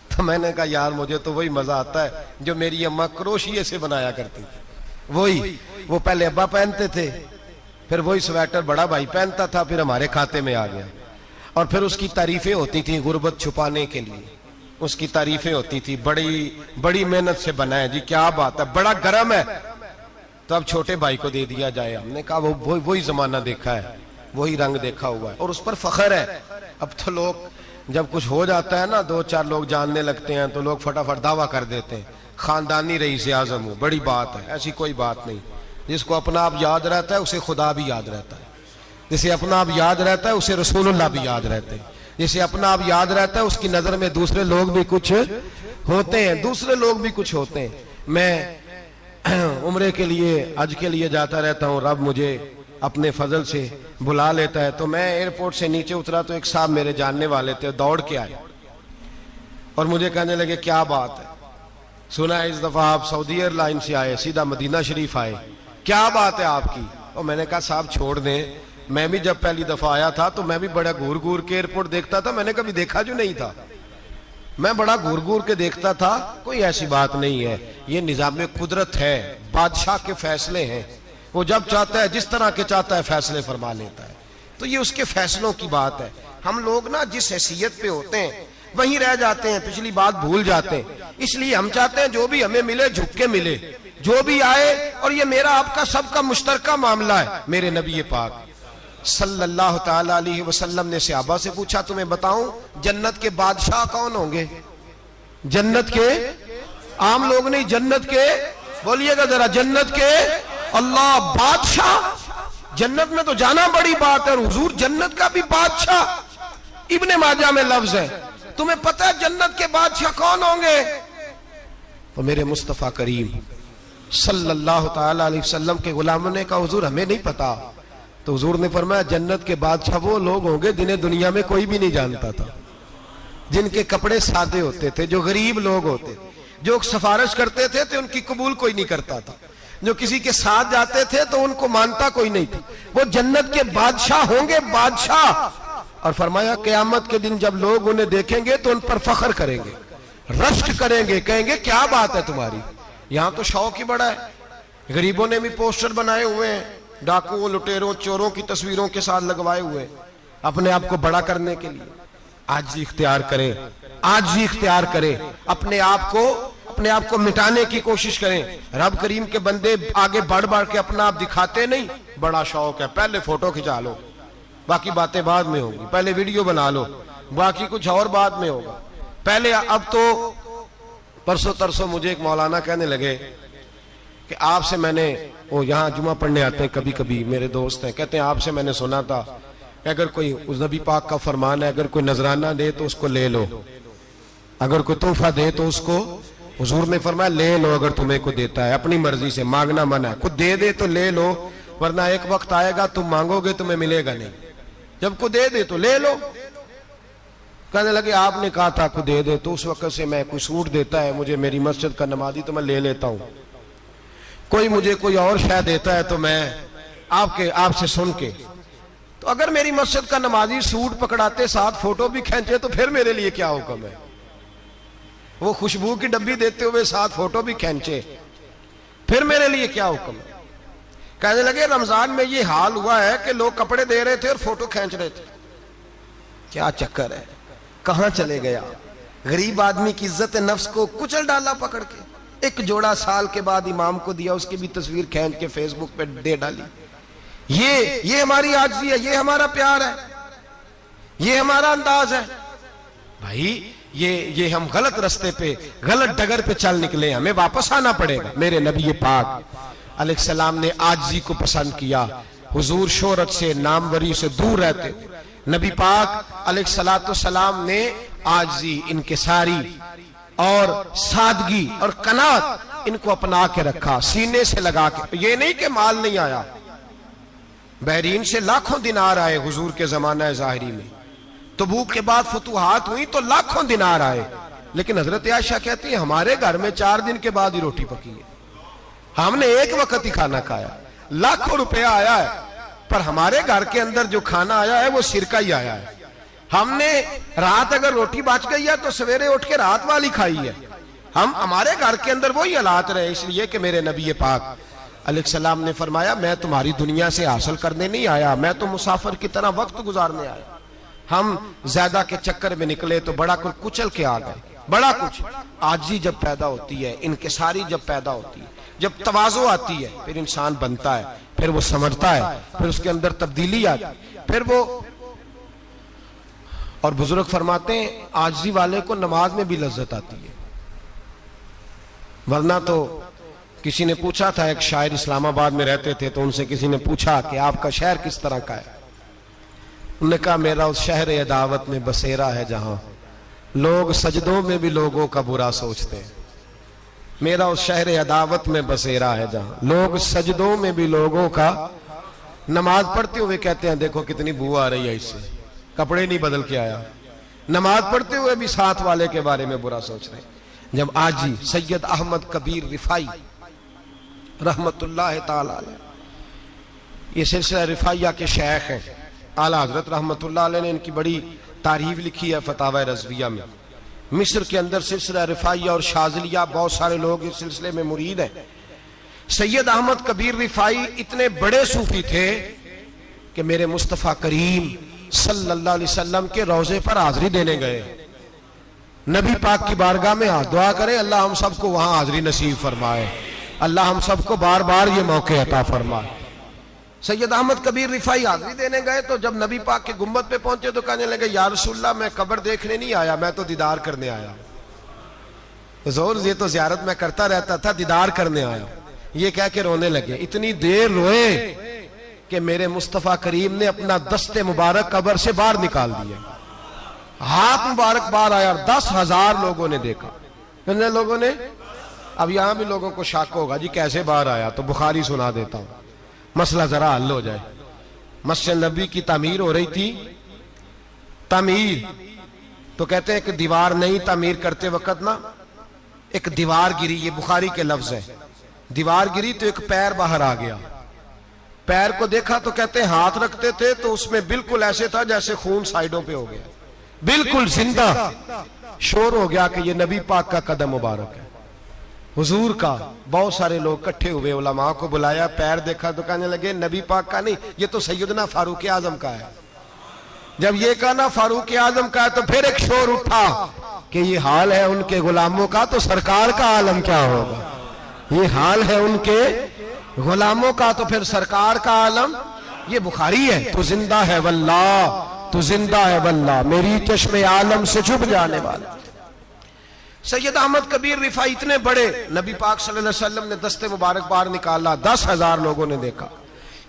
تو میں نے کہا یار مجھے تو وہی مزہ آتا ہے جو میری اماں کروشیے سے بنایا کرتی تھی، وہ پہلے ابا پہنتے تھے، پھر وہی سویٹر بڑا بھائی پہنتا تھا، پھر ہمارے کھاتے میں آ گیا، اور پھر اس کی تعریفیں ہوتی تھیں غربت چھپانے کے لیے، اس کی تعریفیں ہوتی تھی بڑی محنت سے بنا ہے جی، کیا بات ہے، بڑا گرم ہے، تو اب چھوٹے بھائی کو دے دیا جائے۔ ہم نے کہا وہی زمانہ دیکھا ہے، وہی رنگ دیکھا ہوا ہے، اور اس پر فخر ہے۔ اب تو لوگ جب کچھ ہو جاتا ہے نا، دو چار لوگ جاننے لگتے ہیں تو لوگ فٹافٹ دعویٰ کر دیتے ہیں خاندانی رئیس اعظم ہوں، بڑی بات ہے، ایسی کوئی بات نہیں۔ جس کو اپنا آپ یاد رہتا ہے اسے خدا بھی یاد رہتا ہے، جسے اپنا آپ یاد رہتا ہے اسے رسول اللہ بھی یاد رہتے ہیں، جسے اپنا آپ یاد رہتا ہے اس کی نظر میں دوسرے لوگ بھی کچھ ہوتے ہیں۔ میں عمرے کے لیے حج کے لیے جاتا رہتا ہوں، رب مجھے اپنے فضل سے بلا لیتا ہے، تو میں ایئرپورٹ سے نیچے اترا تو ایک صاحب میرے جاننے والے تھے، دوڑ کے آئے اور مجھے کہنے لگے کیا بات ہے، سنا ہے اس دفعہ آپ سعودی ایئر لائن سے آئے، سیدھا مدینہ شریف آئے، کیا بات ہے آپ کی؟ اور میں نے کہا صاحب چھوڑ دیں، میں بھی جب پہلی دفعہ آیا تھا تو میں بھی بڑا گور کے ایئرپورٹ دیکھتا تھا، میں نے کبھی دیکھا جو نہیں تھا، میں بڑا گور کے دیکھتا تھا، کوئی ایسی بات نہیں ہے، یہ نظام قدرت ہے، بادشاہ کے فیصلے ہیں، وہ جب چاہتا ہے جس طرح کے چاہتا ہے فیصلے فرما لیتا ہے، تو یہ اس کے فیصلوں کی بات ہے۔ ہم لوگ نا جس حیثیت پہ ہوتے ہیں وہیں رہ جاتے ہیں، پچھلی بات بھول جاتے ہیں، اس لیے ہم چاہتے ہیں جو بھی ہمیں ملے جھک کے ملے، جو بھی آئے، اور یہ میرا آپ کا سب کا مشترکہ معاملہ ہے۔ میرے نبی پاک صلی اللہ تعالی علیہ وسلم نے صحابہ سے پوچھا تمہیں بتاؤں جنت کے بادشاہ کون ہوں گے؟ جنت کے عام لوگ نہیں، جنت کے، بولیے گا ذرا، جنت کے اللہ بادشاہ، جنت میں تو جانا بڑی بات ہے، اور حضور جنت کا بھی بادشاہ، ابن ماجہ میں لفظ ہے، تمہیں پتہ ہے جنت کے بادشاہ کون ہوں گے؟ تو میرے مصطفیٰ کریم صلی اللہ تعالی علیہ وسلم کے غلاموں نے کہا حضور ہمیں نہیں پتا، تو حضور نے فرمایا جنت کے بادشاہ وہ لوگ ہوں گے جنہیں دنیا میں کوئی بھی نہیں جانتا تھا، جن کے کپڑے سادے ہوتے تھے، جو غریب لوگ ہوتے، جو سفارش کرتے تھے تو ان کی قبول کوئی نہیں کرتا تھا، جو کسی کے ساتھ جاتے تھے تو ان کو مانتا کوئی نہیں تھا، وہ جنت کے بادشاہ ہوں گے، بادشاہ۔ اور فرمایا قیامت کے دن جب لوگ انہیں دیکھیں گے تو ان پر فخر کریں گے، رشک کریں گے، کہیں گے کیا بات ہے تمہاری، یہاں تو شوق ہی بڑا ہے۔ غریبوں نے بھی پوسٹر بنائے ہوئے ہیں، ڈاکوؤں، لٹیروں، چوروں کی تصویروں کے ساتھ لگوائے ہوئے ہیں، اپنے آپ کو بڑا کرنے کے لیے۔ عاجزی اختیار کریں، عاجزی اختیار کریں، اپنے آپ کو مٹانے کی کوشش کریں۔ رب کریم کے بندے آگے بڑھ کے اپنا آپ دکھاتے نہیں، بڑا شوق ہے، پہلے فوٹو کھچا لو، باقی باتیں بعد میں ہوں گی، پہلے ویڈیو بنا لو، باقی کچھ اور بعد میں ہوگا پہلے۔ اب تو پرسوں ترسوں مجھے ایک مولانا کہنے لگے کہ آپ سے میں نے، وہ یہاں جمعہ پڑھنے آتے ہیں کبھی کبھی، میرے دوست ہیں، کہتے ہیں آپ سے میں نے سنا تھا کہ اگر کوئی اس نبی پاک کا فرمان ہے، اگر کوئی نذرانہ دے تو اس کو لے لو، اگر کوئی تحفہ دے تو اس کو، حضور نے فرمایا لے لو، اگر تمہیں کو دیتا ہے، اپنی مرضی سے، مانگنا منع ہے، کو دے دے تو لے لو، ورنہ ایک وقت آئے گا تم مانگو گے تمہیں ملے گا نہیں، جب کو دے دے تو لے لو۔ کہنے لگے آپ نے کہا تھا کو دے دے، تو اس وقت سے میں کوئی سوٹ دیتا ہے مجھے میری مسجد کا نمازی تو میں لے لیتا ہوں، کوئی مجھے کوئی اور شے دیتا ہے تو میں آپ سے سن کے، تو اگر میری مسجد کا نمازی سوٹ پکڑاتے ساتھ فوٹو بھی کھینچے تو پھر میرے لیے کیا حکم ہے؟ وہ خوشبو کی ڈبی دیتے ہوئے ساتھ فوٹو بھی کھینچے، پھر میرے لیے کیا حکم ہے؟ کہنے لگے رمضان میں یہ حال ہوا ہے کہ لوگ کپڑے دے رہے تھے اور فوٹو کھینچ رہے تھے، کیا چکر ہے، کہاں چلے گیا؟ غریب آدمی کی عزت نفس کو کچل ڈالا پکڑ کے، ایک جوڑا سال کے بعد امام کو دیا، اس کی بھی تصویر کھینچ کے فیس بک پہ دے ڈالی۔ یہ ہماری عاجزی ہے، یہ ہمارا پیار ہے، یہ ہمارا انداز ہے۔ بھائی یہ ہم غلط رستے پہ، غلط ڈگر پہ چل نکلے، ہمیں واپس آنا پڑے گا۔ میرے نبی پاک علیہ السلام نے عاجزی کو پسند کیا، حضور شہرت سے، ناموری سے دور رہتے، نبی پاک علیہ السلام نے عاجزی، انکساری اور سادگی اور قناعت ان کو اپنا کے رکھا، سینے سے لگا کے۔ یہ نہیں کہ مال نہیں آیا، بحرین سے لاکھوں دینار آئے حضور کے زمانہ ظاہری میں، تبوک کے بعد فتوحات ہوئی تو لاکھوں دینار آئے، لیکن حضرت عائشہ کہتی ہے ہمارے گھر میں 4 دن کے بعد ہی روٹی پکی ہے، ہم نے ایک وقت ہی کھانا کھایا، لاکھوں روپیہ آیا ہے پر ہمارے گھر کے اندر جو کھانا آیا ہے وہ سرکہ ہی آیا ہے۔ ہم نے رات اگر روٹی بچ گئی ہے تو سویرے اٹھ کے رات والی کھائی ہے، ہمارے گھر کے اندر وہی حالات رہے، اس لیے کہ میرے نبی پاک علیہ السلام نے فرمایا میں تمہاری دنیا سے حاصل کرنے نہیں آیا، میں تو مسافر کی طرح وقت گزارنے آیا۔ ہم زیادہ کے چکر میں نکلے تو بڑا کچھ کچل کے آ گئے، بڑا کچھ۔ عاجزی جب پیدا ہوتی ہے، انکساری جب پیدا ہوتی ہے، جب تواضع آتی ہے، پھر انسان بنتا ہے، پھر وہ سمجھتا ہے، پھر اس کے اندر تبدیلی آتی ہے، پھر وہ۔ اور بزرگ فرماتے ہیں عاجزی والے کو نماز میں بھی لذت آتی ہے، ورنہ تو کسی نے پوچھا تھا، ایک شاعر اسلام آباد میں رہتے تھے، تو ان سے کسی نے پوچھا کہ آپ کا شہر کس طرح کا ہے؟ انہوں نے کہا میرا اس شہر عداوت میں بسیرا ہے جہاں لوگ سجدوں میں بھی لوگوں کا برا سوچتے ہیں، میرا اس شہر عداوت میں بسیرا ہے جہاں لوگ سجدوں میں بھی لوگوں کا، نماز پڑھتے ہوئے کہتے ہیں دیکھو کتنی بو آ رہی ہے اس سے، کپڑے نہیں بدل کے آیا، نماز پڑھتے ہوئے بھی ساتھ والے کے بارے میں برا سوچ رہے ہیں۔ جب آجی سید احمد کبیر رفائی رحمت اللہ تعالی علیہ، یہ سلسلہ رفائیہ کے شیخ ہیں، اعلیٰ حضرت رحمت اللہ علیہ نے ان کی بڑی تعریف لکھی ہے فتاوی رضویہ میں۔ مصر کے اندر سلسلہ رفائیہ اور شاذلیہ بہت سارے لوگ اس سلسلے میں مرید ہیں۔ سید احمد کبیر رفائی اتنے بڑے صوفی تھے کہ میرے مصطفیٰ کریم صلی اللہ علیہ وسلم کے روضے پر حاضری دینے گئے، نبی پاک کی بارگاہ میں دعا کریں اللہ ہم سب کو وہاں حاضری نصیب فرمائے، اللہ ہم سب کو بار بار یہ موقع عطا فرمائے۔ سید احمد کبیر رفائی حاضری دینے گئے تو جب نبی پاک کے گنبد پہ پہنچے تو کہنے لگے یا رسول اللہ میں قبر دیکھنے نہیں آیا، میں تو دیدار کرنے آیا۔ حضور یہ تو زیارت میں کرتا رہتا تھا، دیدار کرنے آیا۔ یہ کہہ کے رونے لگے، اتنی دیر روئے کہ میرے مصطفیٰ کریم نے اپنا دست مبارک قبر سے باہر نکال دیا، ہاتھ مبارک باہر آیا، 10,000 لوگوں نے دیکھا۔ کتنے لوگوں نے؟ اب یہاں بھی لوگوں کو شک ہوگا جی کیسے باہر آیا، تو بخاری سنا دیتا ہوں مسئلہ ذرا حل ہو جائے۔ مسجد نبی کی تعمیر ہو رہی تھی، تعمیر تو کہتے ہیں کہ دیوار نہیں، تعمیر کرتے وقت نا ایک دیوار گری، یہ بخاری کے لفظ ہے، دیوار گری تو ایک پیر باہر آ گیا، پیر کو دیکھا تو کہتے ہیں ہاتھ رکھتے تھے تو اس میں بالکل ایسے تھا جیسے خون سائیڈوں پہ ہو گیا، بالکل زندہ۔ شور ہو گیا کہ یہ نبی پاک کا قدم مبارک ہے، حضور کا۔ بہت سارے لوگ کٹھے ہوئے، علماء کو بلایا، پیر دیکھا تو کہنے لگے نبی پاک کا نہیں، یہ تو سیدنا فاروق اعظم کا ہے۔ جب یہ کہا نا فاروق اعظم کا ہے تو پھر ایک شور اٹھا کہ یہ حال ہے ان کے غلاموں کا تو سرکار کا عالم کیا ہوگا، یہ حال ہے ان کے غلاموں کا تو پھر سرکار کا عالم۔ یہ بخاری ہے، تو زندہ ہے واللہ، تو زندہ ہے واللہ، میری چشم عالم سے چھپ جانے والا۔ سید احمد کبیر رفائی اتنے بڑے، نبی پاک صلی اللہ علیہ وسلم نے دست مبارک باہر نکالا، 10,000 لوگوں نے دیکھا۔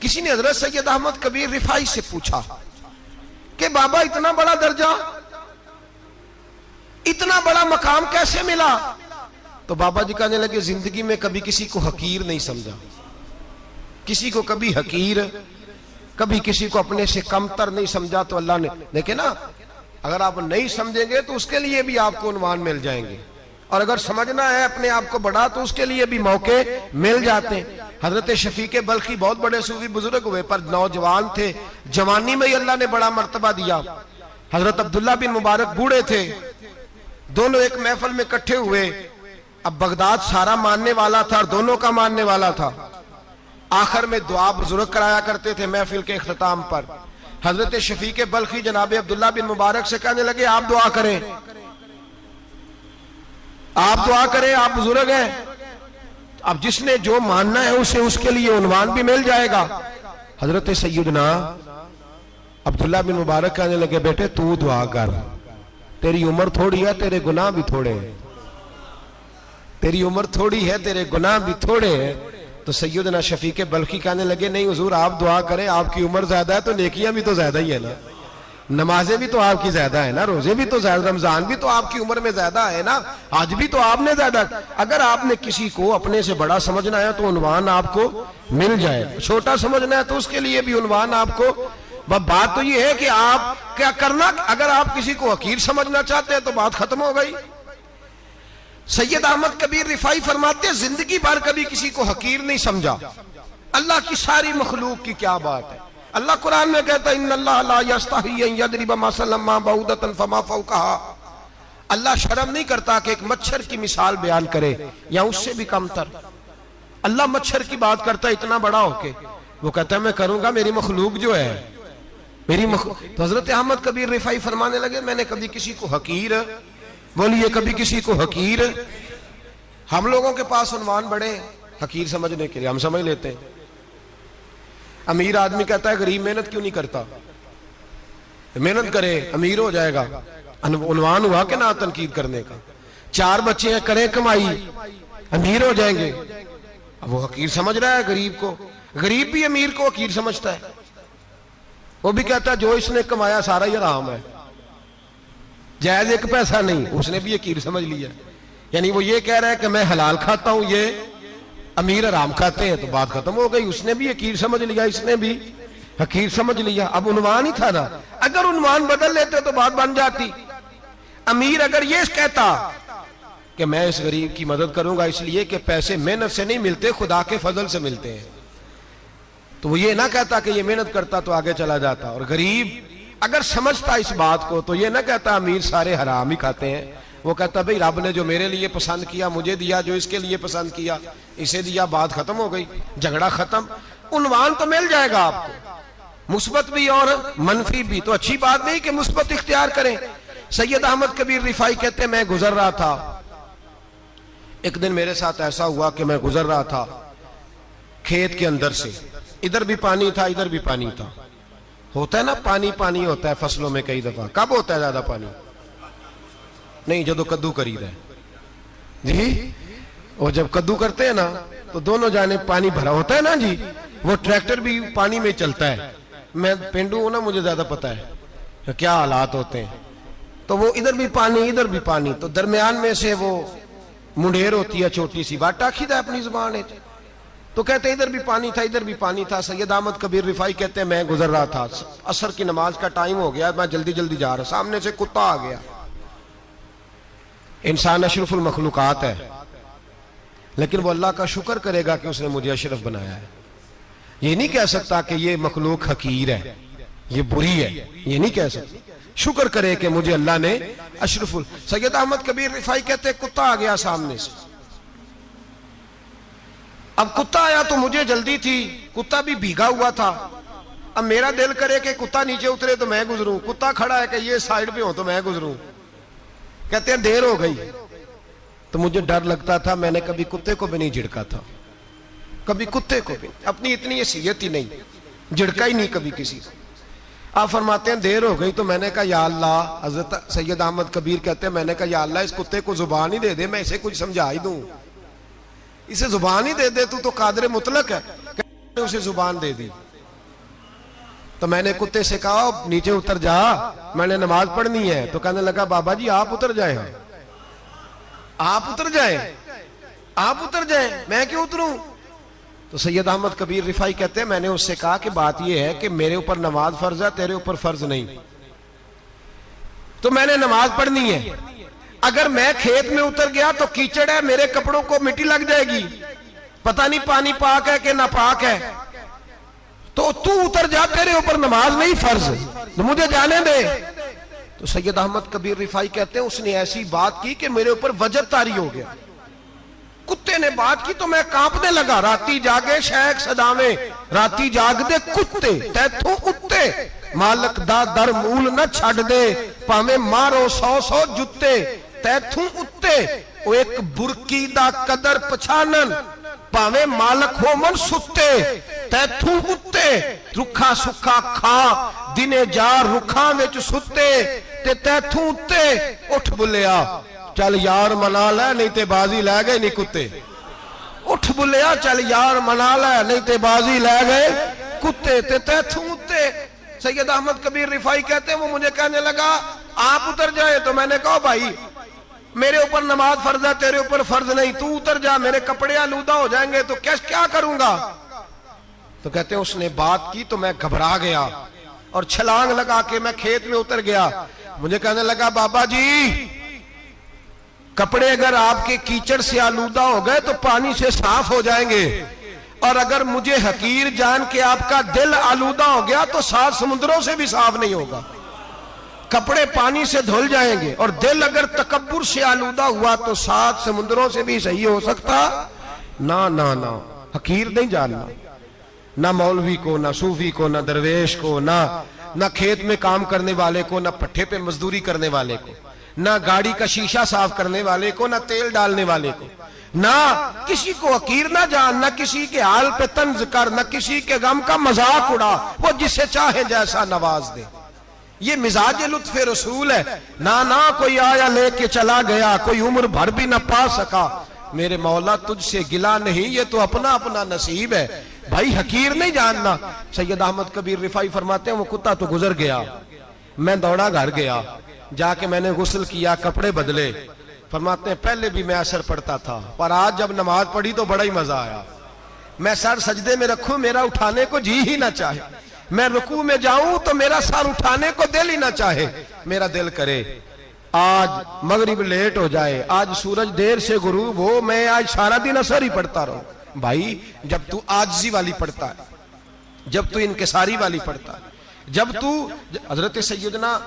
کسی نے حضرت سید احمد کبیر رفائی سے پوچھا کہ بابا اتنا بڑا درجہ، اتنا بڑا مقام کیسے ملا؟ تو بابا جی کہنے لگے زندگی میں کبھی کسی کو حقیر نہیں سمجھا، کسی کو کبھی حقیر، کبھی کسی کو اپنے سے کمتر نہیں سمجھا۔ تو اللہ نے دیکھے نا اگر آپ نہیں سمجھیں گے تو اس کے لیے بھی آپ کو عنوان مل جائیں گے، اور اگر سمجھنا ہے اپنے آپ کو بڑا تو اس کے لیے بھی موقع مل جاتے ہیں۔ حضرت شفیق بلخی بہت بڑے صوفی بزرگ ہوئے، پر نوجوان تھے، جوانی میں ہی اللہ نے بڑا مرتبہ دیا۔ حضرت عبداللہ بن مبارک بوڑھے تھے، دونوں ایک محفل میں اکٹھے ہوئے۔ اب بغداد سارا ماننے والا تھا اور دونوں کا ماننے والا تھا۔ آخر میں دعا بزرگ کرایا کرتے تھے محفل کے اختتام پر۔ حضرت شفیق بلخی جناب عبداللہ بن مبارک سے کہنے لگے آپ دعا کریں، آپ دعا کریں، آپ بزرگ ہیں۔ اب جس نے جو ماننا ہے اسے اس کے لیے عنوان بھی مل جائے گا۔ حضرت سیدنا عبداللہ بن مبارک کہنے لگے بیٹے تو دعا کر، تیری عمر تھوڑی ہے، تیرے گناہ بھی تھوڑے ہیں، تیری عمر تھوڑی ہے، تیرے گناہ بھی تھوڑے ہیں۔ تو سیدنا شفیق بلخی کہنے لگے نہیں حضور آپ دعا کریں، آپ کی عمر زیادہ ہے تو نیکیاں بھی تو زیادہ ہی ہے نا، نمازیں بھی تو آپ کی زیادہ ہے نا، روزے بھی تو زیادہ، رمضان بھی تو آپ کی عمر میں زیادہ ہے نا، آج بھی تو آپ نے زیادہ۔ اگر آپ نے کسی کو اپنے سے بڑا سمجھنا ہے تو عنوان آپ کو مل جائے، چھوٹا سمجھنا ہے تو اس کے لیے بھی عنوان آپ کو۔ بات تو یہ ہے کہ آپ کیا کرنا، اگر آپ کسی کو حقیر سمجھنا چاہتے ہیں تو بات ختم ہو گئی۔ سید احمد کبیر رفاعی فرماتے ہیں زندگی بھر کبھی کسی کو حقیر نہیں سمجھا، اللہ کی ساری مخلوق کی کیا بات ہے۔ اللہ قرآن میں کہتا ہے ان اللہ لا یستحی ان یضرب مثلا ما بعوضۃ فما فوقها، اللہ شرم نہیں کرتا کہ ایک مچھر کی مثال بیان کرے یا اس سے بھی کم تر۔ اللہ مچھر کی بات کرتا ہے اتنا بڑا ہو کے، وہ کہتا ہے میں کروں گا، میری مخلوق جو ہے تو حضرت احمد کبیر رفاعی فرمانے لگے میں نے کبھی کسی کو حقیر، بولیے کبھی کسی کو حقیر، ہم لوگوں کے پاس عنوان بڑے حقیر سمجھنے کے لیے، ہم سمجھ لیتے ہیں۔ امیر آدمی کہتا ہے غریب محنت کیوں نہیں کرتا، محنت کرے امیر ہو جائے گا، عنوان ہوا کہ نہ تنقید کرنے کا۔ 4 بچے ہیں کریں کمائی امیر ہو جائیں گے، اب وہ حقیر سمجھ رہا ہے غریب کو، غریب بھی امیر کو حقیر سمجھتا ہے، وہ بھی کہتا ہے جو اس نے کمایا سارا ہی حرام ہے، جائز ایک پیسہ نہیں، اس نے بھی حقیر سمجھ لیا، یعنی وہ یہ کہہ رہا ہے کہ میں حلال کھاتا ہوں، یہ امیر حرام کھاتے ہیں، تو بات ختم ہو گئی، اس نے بھی حقیر سمجھ لیا، اس نے بھی حقیر سمجھ لیا۔ اب عنوان ہی تھا نا، اگر عنوان بدل لیتے تو بات بن جاتی۔ امیر اگر یہ کہتا کہ میں اس غریب کی مدد کروں گا اس لیے کہ پیسے محنت سے نہیں ملتے خدا کے فضل سے ملتے ہیں، تو وہ یہ نہ کہتا کہ یہ محنت کرتا تو آگے چلا جاتا، اور غریب اگر سمجھتا اس بات کو تو یہ نہ کہتا امیر سارے حرام ہی کھاتے ہیں، وہ کہتا بھئی رب نے جو میرے لیے پسند کیا مجھے دیا، جو اس کے لیے پسند کیا اسے دیا، بات ختم ہو گئی، جھگڑا ختم۔ عنوان تو مل جائے گا آپ کو، مثبت بھی اور منفی بھی، تو اچھی بات نہیں کہ مثبت اختیار کریں۔ سید احمد کبیر رفاعی کہتے ہیں میں گزر رہا تھا، ایک دن میرے ساتھ ایسا ہوا کہ میں گزر رہا تھا کھیت کے اندر سے، ادھر بھی پانی تھا ادھر بھی پانی تھا، ہوتا ہے نا پانی پانی ہوتا ہے فصلوں میں کئی دفعہ، کب ہوتا ہے زیادہ پانی؟ نہیں جدو کدو کری رہے جی، اور جب کدو کرتے ہیں نا تو دونوں جانب پانی بھرا ہوتا ہے نا جی، وہ ٹریکٹر بھی پانی میں چلتا ہے، میں پینڈو ہوں نا مجھے زیادہ پتا ہے کیا حالات ہوتے ہیں، تو وہ ادھر بھی پانی ادھر بھی پانی، تو درمیان میں سے وہ منڈیر ہوتی ہے چھوٹی سی، بات ٹاکھیدہ ہے اپنی زبان ہے، تو کہتے ہیں ادھر بھی پانی تھا ادھر بھی پانی تھا۔ سید احمد کبیر رفاعی کہتے ہیں میں گزر رہا تھا، عصر کی نماز کا ٹائم ہو گیا، میں جلدی جلدی جا رہا، سامنے سے کتا آ گیا۔ انسان اشرف المخلوقات ہے، لیکن وہ اللہ کا شکر کرے گا کہ اس نے مجھے اشرف بنایا ہے، یہ نہیں کہہ سکتا کہ یہ مخلوق حقیر ہے یہ بری ہے، یہ نہیں کہہ سکتا، شکر کرے کہ مجھے اللہ نے اشرف سید احمد کبیر رفاعی کہتے ہیں کتا آ گیا سامنے سے، اب کتا آیا تو مجھے جلدی تھی، کتا بھی بھیگا ہوا تھا، اب میرا دل کرے کہ کتا نیچے اترے تو میں گزروں، کتا کھڑا ہے کہ یہ سائیڈ پہ ہو تو میں گزروں، کہتے ہیں دیر ہو گئی، تو مجھے ڈر لگتا تھا، میں نے کبھی کتے کو بھی نہیں جھڑکا تھا، کبھی کتے کو بھی، اپنی اتنی حیثیت ہی نہیں، جھڑکا ہی نہیں کبھی کسی کو۔ آپ فرماتے ہیں دیر ہو گئی تو میں نے کہا یا اللہ، حضرت سید احمد کبیر کہتے ہیں میں نے کہا یا اللہ اس کتے کو زبان ہی دے دے، میں اسے کچھ سمجھا ہی دوں، اسے زبان ہی دے دے، تو قادر مطلق ہے، کہ اسے زبان دے دی۔ تو میں نے کتے سے کہا نیچے اتر جا، میں نے نماز پڑھنی ہے، تو کہنے لگا بابا جی آپ اتر جائیں، آپ اتر جائیں، آپ اتر جائیں، میں کیوں اتروں؟ تو سید احمد کبیر رفاعی کہتے ہیں میں نے اس سے کہا کہ بات یہ ہے کہ میرے اوپر نماز فرض ہے، تیرے اوپر فرض نہیں، تو میں نے نماز پڑھنی ہے. اگر میں کھیت میں اتر گیا تو کیچڑ ہے, میرے کپڑوں کو مٹی لگ جائے گی, پتہ نہیں پانی پاک ہے کہ ناپاک ہے, تو تو اتر جا, تیرے اوپر نماز نہیں فرض, تو مجھے جانے دے. تو سید احمد کبیر رفاعی کہتے ہیں اس نے ایسی بات کی کہ میرے اوپر وجب طاری ہو گیا. کتے نے بات کی تو میں کانپنے لگا. راتی جاگے شیخ صداویں, راتی جاگ دے کتے, تیتھوں اتے مالک دا در مول نہ چھڑ دے, پاویں مارو 100 جتے تیتھوں اتے, او ایک برکی دا قدر پچھانن, پاویں مالک ہو من ستے تیتھوں اتے, رکھا سکھا کھا دنے جار رکھاں وچ ستے تے تیتھوں اتے. اٹھ بلیا چل یار منا لے نہیں تے بازی لے گئے نہیں کتے. اٹھ بلیا چل یار منا لے نہیں تے بازی لے گئے کتے تے تیتھوں اتے. سید احمد کبیر رفاعی کہتے ہیں وہ مجھے کہنے لگا آپ اتر جائیں. تو میں نے کہا بھائی میرے اوپر نماز فرض ہے, تیرے اوپر فرض نہیں, تو اتر جا, میرے کپڑے آلودہ ہو جائیں گے تو کیا کروں گا. تو کہتے ہیں اس نے بات کی تو میں گھبرا گیا اور چھلانگ لگا کے میں کھیت میں اتر گیا. مجھے کہنے لگا بابا جی کپڑے اگر آپ کے کیچڑ سے آلودہ ہو گئے تو پانی سے صاف ہو جائیں گے, اور اگر مجھے حقیر جان کے آپ کا دل آلودہ ہو گیا تو 7 سمندروں سے بھی صاف نہیں ہوگا. کپڑے پانی سے دھل جائیں گے, اور دل اگر تکبر سے آلودہ ہوا تو 7 سمندروں سے بھی صحیح ہو سکتا نہ. حقیر نہیں جاننا, نہ مولوی کو, نہ صوفی کو, نہ درویش کو, نہ کھیت میں کام کرنے والے کو, نہ پٹھے پہ مزدوری کرنے والے کو, نہ گاڑی کا شیشہ صاف کرنے والے کو, نہ تیل ڈالنے والے کو, نہ کسی کو حقیر نہ جان, نہ کسی کے حال پہ طنز کر, نہ کسی کے غم کا مذاق اڑا, وہ جسے چاہے جیسا نواز دے. یہ مزاج لطف رسول ہے. نہ کوئی آیا لے کے چلا گیا, کوئی عمر بھر بھی نہ پا سکا, میرے مولا تجھ سے گلا نہیں, یہ تو اپنا اپنا نصیب ہے. بھائی حقیر نہیں جاننا. سید احمد کبیر رفاعی فرماتے ہیں وہ کتا تو گزر گیا, میں دوڑا گھر گیا, جا کے میں نے غسل کیا, کپڑے بدلے. فرماتے ہیں پہلے بھی میں اثر پڑتا تھا, پر آج جب نماز پڑھی تو بڑا ہی مزہ آیا. میں سر سجدے میں رکھوں میرا اٹھانے کو جی ہی نہ چاہے, میں رکوع میں جاؤں تو میرا سر اٹھانے کو دل ہی نہ چاہے, میرا دل کرے آج مغرب لیٹ ہو جائے, آج سورج دیر سے غروب ہو, میں آج سارا دن اثر ہی پڑھتا رہوں. بھائی جب تو عاجزی والی پڑھتا ہے, جب تو انکساری والی پڑھتا ہے, جب تو حضرت سیدنا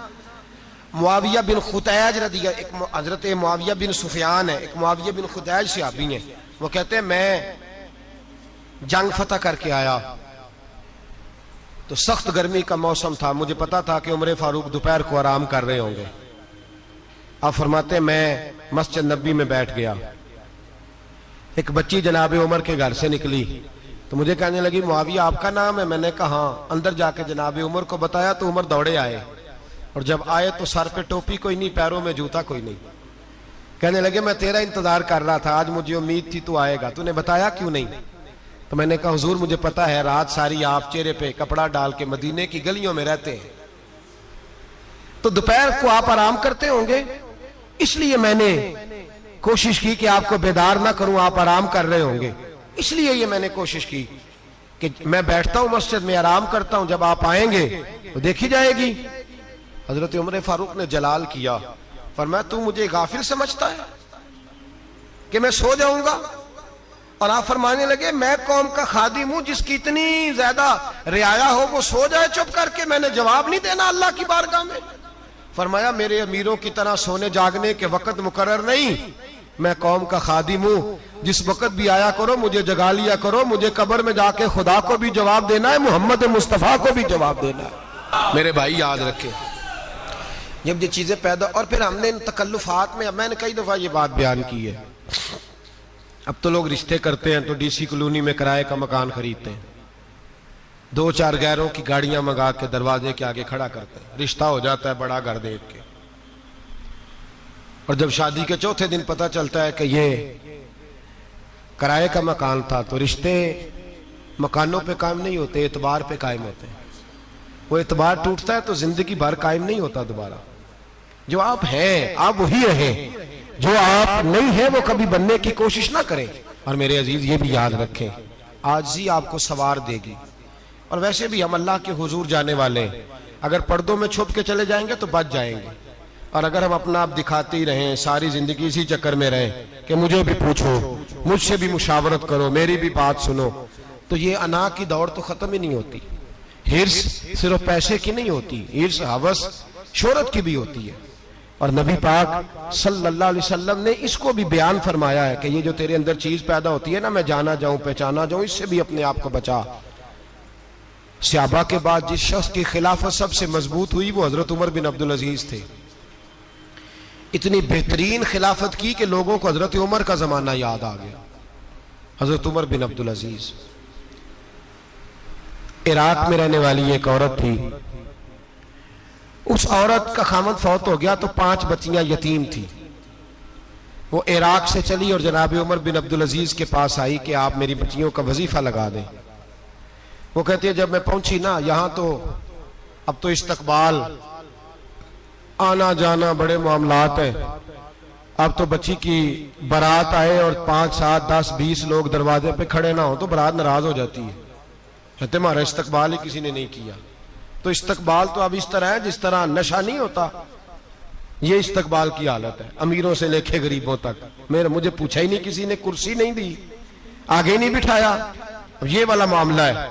معاویہ بن خطیج رضی اللہ, حضرت معاویہ بن سفیان ہے, ایک معاویہ بن خطیج صحابی ہیں, وہ کہتے ہیں میں جنگ فتح کر کے آیا تو سخت گرمی کا موسم تھا, مجھے پتا تھا کہ عمر فاروق دوپہر کو آرام کر رہے ہوں گے. آپ فرماتے ہیں میں مسجد نبی میں بیٹھ گیا, ایک بچی جناب عمر کے گھر سے نکلی تو مجھے کہنے لگی معاویہ آپ کا نام ہے. میں نے کہا ہاں. اندر جا کے جناب عمر کو بتایا تو عمر دوڑے آئے, اور جب آئے تو سر پہ ٹوپی کوئی نہیں, پیروں میں جوتا کوئی نہیں. کہنے لگے میں تیرا انتظار کر رہا تھا, آج مجھے امید تھی تو آئے گا, تو نے بتایا کیوں نہیں. تو میں نے کہا حضور مجھے پتا ہے رات ساری آپ چہرے پہ کپڑا ڈال کے مدینے کی گلیوں میں رہتے ہیں, تو دوپہر کو آپ آرام کرتے ہوں گے, اس لیے میں نے کوشش کی کہ آپ کو بیدار نہ کروں, آپ آرام کر رہے ہوں گے, اس لیے یہ میں نے کوشش کی کہ میں بیٹھتا ہوں مسجد میں آرام کرتا ہوں, جب آپ آئیں گے تو دیکھی جائے گی. حضرت عمر فاروق نے جلال کیا, فرمایا تو مجھے غافل سمجھتا ہے کہ میں سو جاؤں گا. اور آپ فرمانے لگے میں قوم کا خادم ہوں, جس کی اتنی زیادہ رعایا ہو وہ سو جائے چپ کر کے, میں نے جواب نہیں دینا اللہ کی بارگاہ میں. فرمایا میرے امیروں کی طرح سونے جاگنے کے وقت مقرر نہیں, میں قوم کا خادم ہوں, جس وقت بھی آیا کرو مجھے جگا لیا کرو, مجھے قبر میں جا کے خدا کو بھی جواب دینا ہے, محمد مصطفیٰ کو بھی جواب دینا ہے. میرے بھائی یاد رکھیں جب یہ چیزیں پیدا, اور پھر ہم نے ان تکلفات میں, اب میں نے کئی دفعہ یہ بات بیان کی ہے, اب تو لوگ رشتے کرتے ہیں تو ڈی سی کلونی میں کرائے کا مکان خریدتے ہیں, 2-4 غیروں کی گاڑیاں منگا کے دروازے کے آگے کھڑا کرتے ہیں, رشتہ ہو جاتا ہے بڑا گھر دیکھ کے, اور جب شادی کے چوتھے دن پتہ چلتا ہے کہ یہ کرائے کا مکان تھا, تو رشتے مکانوں پہ قائم نہیں ہوتے, اعتبار پہ قائم ہوتے ہیں. وہ اعتبار ٹوٹتا ہے تو زندگی بھر قائم نہیں ہوتا دوبارہ. جو آپ ہیں آپ وہی رہیں, جو آپ نہیں ہیں وہ کبھی بننے کی کوشش نہ کریں. اور میرے عزیز یہ بھی یاد رکھیں عاجزی آپ کو سوار دے گی. اور ویسے بھی ہم اللہ کے حضور جانے والے ہیں, اگر پردوں میں چھپ کے چلے جائیں گے تو بچ جائیں گے, اور اگر ہم اپنا آپ دکھاتے ہی رہیں، ساری زندگی اسی چکر میں رہیں کہ مجھے بھی پوچھو، مجھ سے بھی مشاورت کرو، میری بھی بات سنو، تو یہ انا کی دوڑ تو ختم ہی نہیں ہوتی۔ ہرس صرف پیسے کی نہیں ہوتی، ہرس ہوس شہرت کی بھی ہوتی ہے۔ اور نبی پاک صلی اللہ علیہ وسلم نے اس کو بھی بیان فرمایا ہے کہ یہ جو تیرے اندر چیز پیدا ہوتی ہے نا، میں جانا جاؤں پہچانا جاؤں، اس سے بھی اپنے آپ کو بچا۔ صحابہ کے بعد جس شخص کی خلافت سب سے مضبوط ہوئی وہ حضرت عمر بن عبدالعزیز تھے۔ اتنی بہترین خلافت کی کہ لوگوں کو حضرت عمر کا زمانہ یاد آ گیا۔ حضرت عمر بن عبدالعزیز عراق میں رہنے والی ایک عورت تھی، اس عورت کا خامد فوت ہو گیا تو 5 بچیاں یتیم تھی۔ وہ عراق سے چلی اور جناب عمر بن عبدالعزیز کے پاس آئی کہ آپ میری بچیوں کا وظیفہ لگا دیں۔ وہ کہتی ہے جب میں پہنچی نا یہاں تو اب تو استقبال، آنا جانا بڑے معاملات ہیں، اب تو بچی کی برات آئے اور 5 7 10 20 لوگ دروازے پہ کھڑے نہ ہوں تو برات ناراض ہو جاتی ہے، کہتے ہمارا استقبال ہی کسی نے نہیں کیا۔ تو استقبال تو اب اس طرح ہے جس طرح نشہ نہیں ہوتا، یہ استقبال کی حالت ہے، امیروں سے لے کے غریبوں تک۔ مجھے پوچھا ہی نہیں کسی نے، کرسی نہیں دی، آگے نہیں بٹھایا، یہ والا معاملہ ہے۔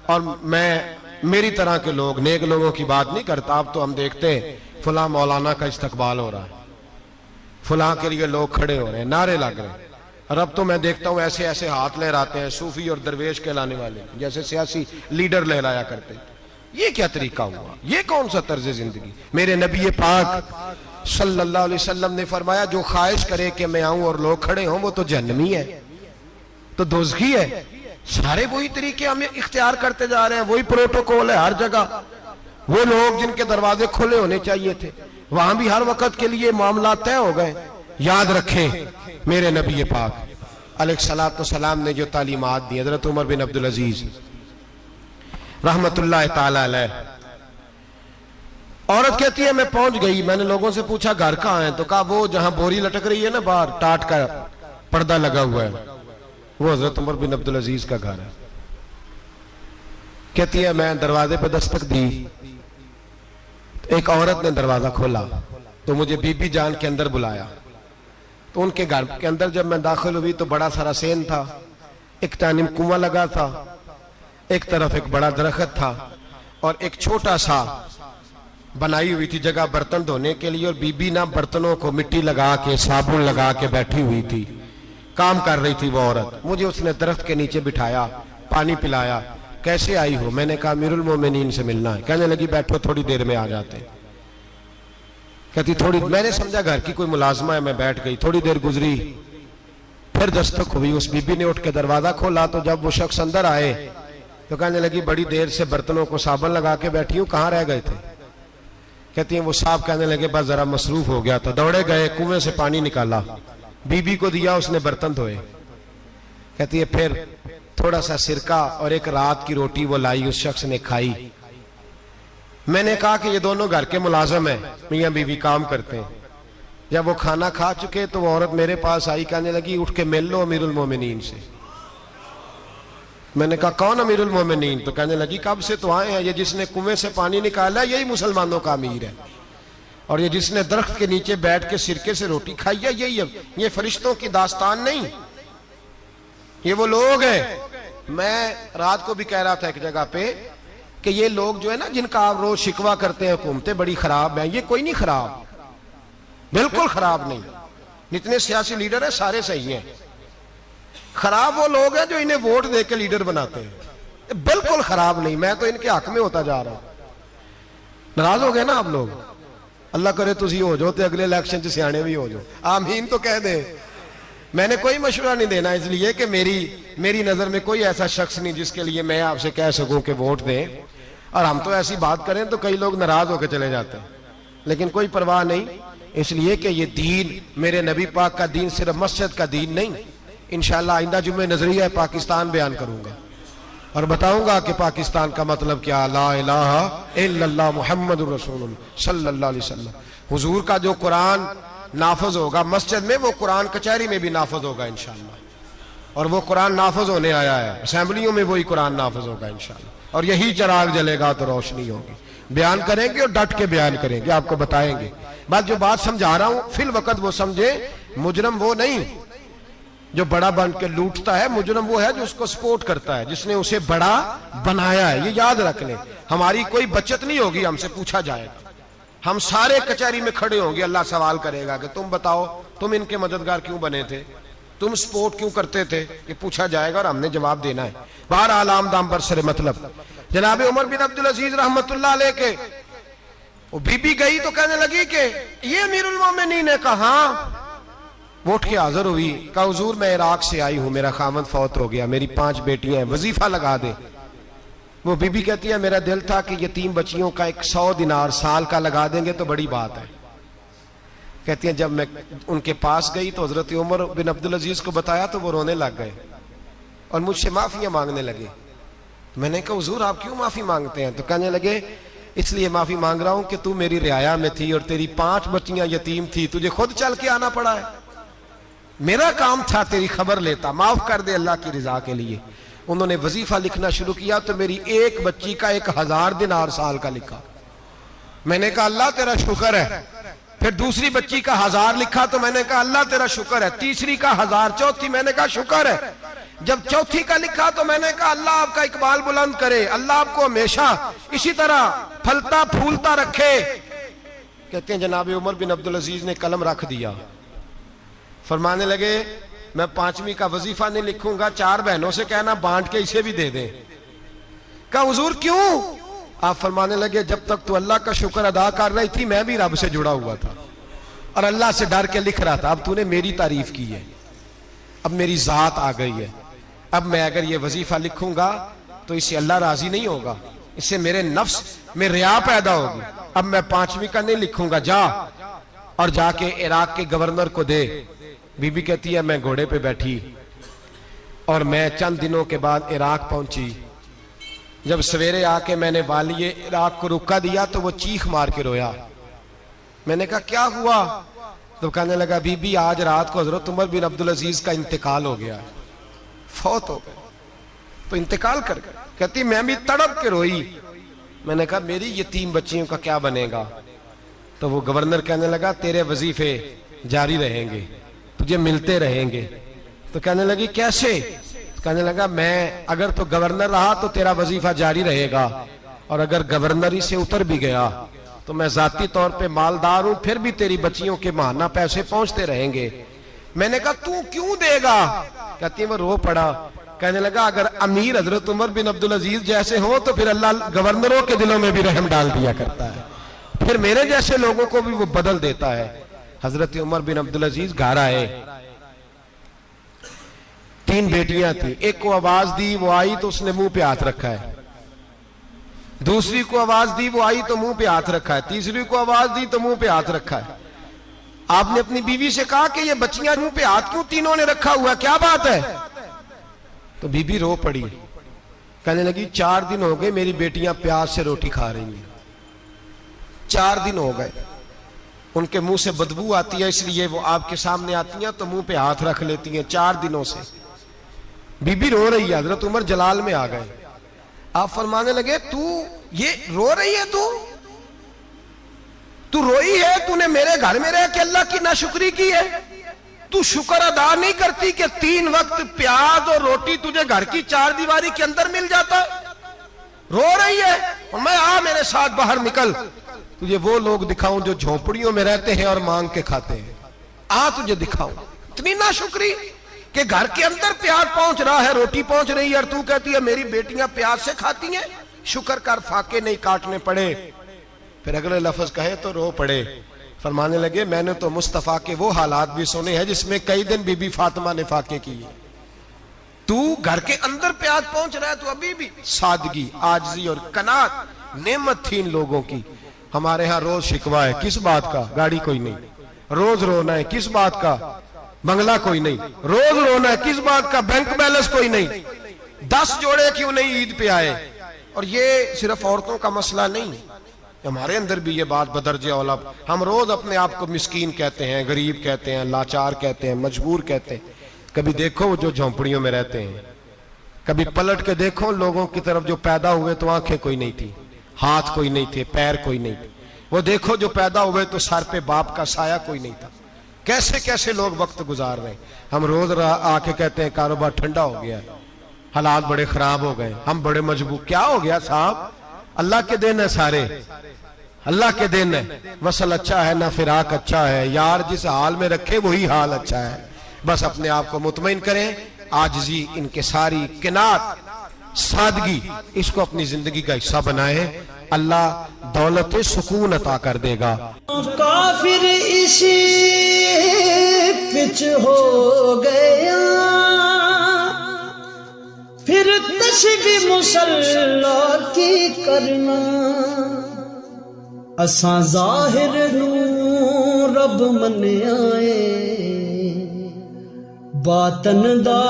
اور میں میری طرح کے لوگ، نیک لوگوں کی بات نہیں کرتا، اب تو ہم دیکھتے ہیں فلاں مولانا کا استقبال ہو رہا ہے، فلاں کے لیے لوگ کھڑے ہو رہے ہیں، نعرے لگ رہے ہیں، اور اب تو میں دیکھتا ہوں ایسے ایسے ہاتھ لہراتے ہیں صوفی اور درویش کہلانے والے، جیسے سیاسی لیڈر لہرایا کرتے۔ یہ کیا طریقہ ہوا؟ یہ کون سا طرز زندگی؟ میرے نبی پاک صلی اللہ علیہ وسلم نے فرمایا جو خواہش کرے کہ میں آؤں اور لوگ کھڑے ہوں وہ تو جہنمی ہے، تو دوزخی ہے۔ سارے وہی طریقے ہم اختیار کرتے جا رہے ہیں، وہی پروٹوکول ہے ہر جگہ۔ وہ لوگ جن کے دروازے کھلے ہونے چاہیے تھے وہاں بھی ہر وقت کے لیے معاملات طے ہو گئے۔ یاد رکھیں میرے نبی پاک علیہ الصلوۃ والسلام نے جو تعلیمات دی، حضرت عمر بن عبدالعزیز رحمت اللہ تعالی علیہ، عورت کہتی ہے میں پہنچ گئی، میں نے لوگوں سے پوچھا گھر کہاں ہے، تو کہا وہ جہاں بوری لٹک رہی ہے نا باہر، ٹاٹ کا پردہ لگا ہوا ہے، وہ حضرت عمر بن عبدالعزیز کا گھر ہے۔ کہتی ہے میں دروازے پہ دستک دی، ایک عورت نے دروازہ کھولا تو مجھے بی بی جان کے اندر بلایا۔ تو ان کے گھر کے اندر جب میں داخل ہوئی تو بڑا سارا سین تھا، ایک جانب کنواں لگا تھا، ایک طرف ایک بڑا درخت تھا، اور ایک چھوٹا سا بنائی ہوئی تھی جگہ برتن دھونے کے لیے، اور بی بی نا برتنوں کو مٹی لگا کے صابن لگا کے بیٹھی ہوئی تھی، کام کر رہی تھی وہ عورت۔ مجھے اس نے درخت کے نیچے بٹھایا، پانی پلایا۔ کیسے آئی ہو؟ میں نے کہا امیر المومنین سے ملنا ہے۔ کہنے لگی بیٹھو تھوڑی دیر میں آ جاتے۔ کہتی تھوڑی، میں نے سمجھا گھر کی کوئی ملازمہ ہے، میں بیٹھ گئی۔ تھوڑی دیر گزری، پھر دستک ہوئی، اس بی بی نے اٹھ کے دروازہ کھولا تو جب وہ شخص اندر آئے تو کہنے لگی بڑی دیر سے برتنوں کو صابن لگا کے بیٹھی ہوں، کہاں رہ گئے تھے؟ کہتی ہیں وہ صاحب کہنے لگے بس ذرا مصروف ہو گیا، تو دوڑے گئے کنویں سے پانی نکالا، بی بی کو دیا، اس نے برتن دھوئے۔ کہتی ہے پھر تھوڑا سا سرکہ اور ایک رات کی روٹی وہ لائی، اس شخص نے کھائی۔ میں نے کہا کہ یہ دونوں گھر کے ملازم ہیں، میاں بیوی کام کرتے ہیں۔ جب وہ کھانا کھا چکے تو وہ عورت میرے پاس آئی، کہنے لگی اٹھ کے مل لو امیر المومنین سے۔ میں نے کہا کون امیر المومنین؟ تو کہنے لگی کب سے تو آئے ہیں، یہ جس نے کنویں سے پانی نکالا یہی مسلمانوں کا امیر ہے، اور یہ جس نے درخت کے نیچے بیٹھ کے سرکے سے روٹی کھائی ہے یہی ہے۔ یہ فرشتوں کی داستان نہیں، یہ وہ لوگ ہیں۔ میں رات کو بھی کہہ رہا تھا ایک جگہ پہ کہ یہ لوگ جو ہے نا جن کا آپ روز شکوہ کرتے ہیں حکومتیں بڑی خراب ہیں، یہ کوئی نہیں خراب، بالکل خراب نہیں۔ جتنے سیاسی لیڈر ہیں سارے صحیح ہیں، خراب وہ لوگ ہیں جو انہیں ووٹ دے کے لیڈر بناتے ہیں، بالکل خراب نہیں۔ میں تو ان کے حق میں ہوتا جا رہا ہوں۔ ناراض ہو گئے نا آپ لوگ؟ اللہ کرے تسی ہو جو تے اگلے الیکشن سے سیانے بھی ہو جو، آمین تو کہہ دیں۔ میں نے کوئی مشورہ نہیں دینا، اس لیے کہ میری نظر میں کوئی ایسا شخص نہیں جس کے لیے میں آپ سے کہہ سکوں کہ ووٹ دیں، اور ہم تو ایسی بات کریں تو کئی لوگ ناراض ہو کے چلے جاتے ہیں، لیکن کوئی پرواہ نہیں، اس لیے کہ یہ دین میرے نبی پاک کا دین صرف مسجد کا دین نہیں۔ انشاءاللہ آئندہ جمعہ نظریہ پاکستان بیان کروں گا اور بتاؤں گا کہ پاکستان کا مطلب کیا، لا الہ الا اللہ محمد رسول اللہ صلی اللہ علیہ وسلم۔ حضور کا جو قرآن نافذ ہوگا مسجد میں، وہ قرآن کچہری میں بھی نافذ ہوگا انشاءاللہ، اور وہ قرآن نافذ ہونے آیا ہے، اسمبلیوں میں وہی قرآن نافذ ہوگا انشاءاللہ، اور یہی چراغ جلے گا تو روشنی ہوگی۔ بیان کریں گے اور ڈٹ کے بیان کریں گے، آپ کو بتائیں گے۔ بات جو بات سمجھا رہا ہوں فی الوقت وہ سمجھے، مجرم وہ نہیں جو بڑا بن کے لوٹتا ہے، مجرم وہ ہے جو اس کو سپورٹ کرتا ہے، جس نے اسے بڑا بنایا ہے. یہ یاد رکھ لیں. ہماری کوئی بچت نہیں ہوگی، ہم سے پوچھا جائے گا، ہم سارے کچہری میں کھڑے ہوں گے، اللہ سوال کرے گا کہ تم بتاؤ تم ان کے مددگار کیوں بنے تھے، تم سپورٹ کیوں کرتے تھے. یہ پوچھا جائے گا اور ہم نے جواب دینا ہے. بہرحال عام دام برسر مطلب جناب عمر بن عبدالعزیز رحمت اللہ علیہ کے وہ بی بی گئی تو کہنے لگی کہ یہ امیر المومنین نے کہا، وہ اٹھ کے حاضر ہوئی، کہا حضور میں عراق سے آئی ہوں، میرا خامد فوت ہو گیا، میری 5 بیٹیاں ہیں، وظیفہ لگا دے. وہ بی بی کہتی ہے میرا دل تھا کہ یہ 3 بچیوں کا 100 دینار سال کا لگا دیں گے تو بڑی بات ہے. کہتی ہیں جب میں ان کے پاس گئی تو حضرت عمر بن عبدالعزیز کو بتایا تو وہ رونے لگ گئے اور مجھ سے معافیاں مانگنے لگے. میں نے کہا حضور آپ کیوں معافی مانگتے ہیں؟ تو کہنے لگے اس لیے معافی مانگ رہا ہوں کہ تو میری رعایا میں تھی اور تیری 5 بچیاں یتیم تھی، تجھے خود چل کے آنا پڑا ہے، میرا کام تھا تیری خبر لیتا، معاف کر دے اللہ کی رضا کے لیے. انہوں نے وظیفہ لکھنا شروع کیا تو میری ایک بچی کا 1000 دینار سال کا لکھا. میں نے کہا اللہ تیرا شکر ہے. پھر دوسری بچی کا 1000 لکھا تو میں نے کہا اللہ تیرا شکر ہے. تیسری کا 1000، چوتھی میں نے کہا شکر ہے. جب چوتھی کا لکھا تو میں نے کہا اللہ آپ کا اقبال بلند کرے، اللہ آپ کو ہمیشہ اسی طرح پھلتا پھولتا رکھے. کہتے ہیں جناب عمر بن عبدالعزیز نے قلم رکھ دیا، فرمانے لگے میں 5ویں کا وظیفہ نہیں لکھوں گا، 4 بہنوں سے کہنا بانٹ کے اسے بھی دے دیں. کہا حضور کیوں؟ آپ فرمانے لگے جب تک تو اللہ کا شکر ادا کر رہی تھی میں بھی رب سے جڑا ہوا تھا اور اللہ سے ڈر کے لکھ رہا تھا. اب تو نے میری تعریف کی ہے، اب میری ذات آ گئی ہے، اب میں اگر یہ وظیفہ لکھوں گا تو اس سے اللہ راضی نہیں ہوگا، اس سے میرے نفس میں ریا پیدا ہوگی. اب میں 5ویں کا نہیں لکھوں گا، جا اور جا کے عراق کے گورنر کو دے. بی بی کہتی ہے میں گھوڑے پہ بیٹھی اور میں چند دنوں کے بعد عراق پہنچی. جب سویرے آ کے میں نے والی عراق کو رکا دیا تو وہ چیخ مار کے رویا. میں نے کہا کیا ہوا؟ تو کہنے لگا بی بی آج رات کو حضرت عمر بن عبدالعزیز کا انتقال ہو گیا، فوت ہو گئے، تو انتقال کر گئے. کہتی میں بھی تڑپ کے روئی. میں نے کہا میری یتیم بچیوں کا کیا بنے گا؟ تو وہ گورنر کہنے لگا تیرے وظیفے جاری رہیں گے، تجھے ملتے رہیں گے. تو کہنے لگی کیسے؟ کہنے لگا میں اگر تو گورنر رہا تو تیرا وظیفہ جاری رہے گا، اور اگر گورنری سے اتر بھی گیا تو میں ذاتی طور پہ مالدار ہوں، پھر بھی تیری بچیوں کے ماہانہ پیسے پہنچتے رہیں گے. میں نے کہا تو کیوں دے گا؟ کہتی وہ رو پڑا. کہنے لگا اگر امیر حضرت عمر بن عبدالعزیز جیسے ہوں تو پھر اللہ گورنروں کے دلوں میں بھی رحم ڈال دیا کرتا ہے، پھر میرے جیسے لوگوں کو بھی وہ بدل دیتا ہے. حضرت عمر بن عبدالعزیز گھر آئے، 3 بیٹیاں تھیں. ایک کو آواز دی وہ آئی تو اس نے منہ پہ ہاتھ رکھا ہے، دوسری کو آواز دی وہ آئی تو منہ پہ ہاتھ رکھا ہے، تیسری کو آواز دی تو منہ پہ ہاتھ رکھا ہے. آپ نے اپنی بیوی سے کہا کہ یہ بچیاں منہ پہ ہاتھ کیوں تینوں نے رکھا ہوا، کیا بات ہے؟ تو بی بی رو پڑی، کہنے لگی 4 دن ہو گئے میری بیٹیاں پیاس سے روٹی کھا رہی ہیں، 4 دن ہو گئے. ان کے منہ سے بدبو آتی ہے اس لیے وہ آپ کے سامنے آتی ہیں تو منہ پہ ہاتھ رکھ لیتی ہیں 4 دنوں سے. بی بی رو رہی ہے، حضرت عمر جلال میں آ گئے. آپ فرمانے لگے تو یہ رو رہی ہے، تو روئی ہے، تو نے میرے گھر میں رہ کے اللہ کی ناشکری کی ہے، تو شکر ادا نہیں کرتی کہ 3 وقت پیاز اور روٹی تجھے گھر کی 4 دیواری کے اندر مل جاتا؟ رو رہی ہے. اور میں میرے ساتھ باہر نکل، تجھے وہ لوگ دکھاؤں جو جھونپڑیوں میں رہتے ہیں اور مانگ کے کھاتے ہیں. تجھے دکھاؤں. اتنی ناشکری کہ گھر کے اندر پیاز پہنچ رہا ہے، روٹی پہنچ رہی ہے اور تو کہتی ہے میری بیٹیاں پیاز سے کھاتی ہیں، شکر کر فاقے نہیں کاٹنے پڑے. پھر اگلے لفظ کہے تو رو پڑے. فرمانے لگے میں نے تو مصطفیٰ کے وہ حالات بھی سنے ہیں جس میں کئی دن بی بی فاطمہ نے فاقے کیے. تو گھر کے اندر پیاز پہنچ رہا ہے، تو ابھی بھی سادگی، عاجزی اور قناعت نعمت تھی ان لوگوں کی. ہمارے ہاں روز شکوا ہے، کس بات کا؟ گاڑی کوئی نہیں. روز رونا ہے، کس بات کا؟ بنگلہ کوئی نہیں. روز رونا ہے، کس بات کا؟ بینک بیلنس کوئی نہیں. 10 جوڑے کیوں نہیں عید پہ آئے؟ اور یہ صرف عورتوں کا مسئلہ نہیں، ہمارے اندر بھی یہ بات بدرجہ اولا. ہم روز اپنے آپ کو مسکین کہتے ہیں، غریب کہتے ہیں، لاچار کہتے ہیں، مجبور کہتے ہیں. کبھی دیکھو جو جھونپڑیوں میں رہتے ہیں، کبھی پلٹ کے دیکھو لوگوں کی طرف جو پیدا ہوئے تو آنکھیں کوئی نہیں تھی، ہاتھ کوئی نہیں تھے، پیر کوئی نہیں تھے. وہ دیکھو جو پیدا ہوئے تو سر پہ باپ کا سایہ کوئی نہیں تھا. کیسے کیسے لوگ وقت گزار رہے ہیں. ہم روز آ کے کہتے ہیں کاروبار ٹھنڈا ہو گیا ہے, حالات بڑے خراب ہو گئے, ہم بڑے مجبور. کیا ہو گیا صاحب؟ اللہ کے دن ہے سارے, اللہ کے دن ہے. وصل اچھا ہے نہ فراق اچھا ہے, یار جس حال میں رکھے وہی حال اچھا ہے. بس اپنے آپ کو مطمئن کریں, عاجزی, انکساری, قناعت, سادگی, اس کو اپنی زندگی کا حصہ بنائیں. اللہ دولت سکون عطا کر دے گا. کافر اسی پچ ہو گیا, پھر تسبیح مصلی کی کرنا. اساں ظاہر نوں رب منیائے, باطن دا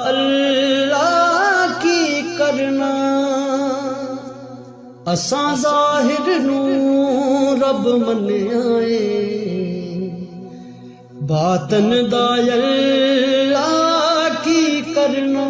اللہ کی کرنا. اساں ظاہر نوں رب منیائے, باطن دا اللہ کی کرنا.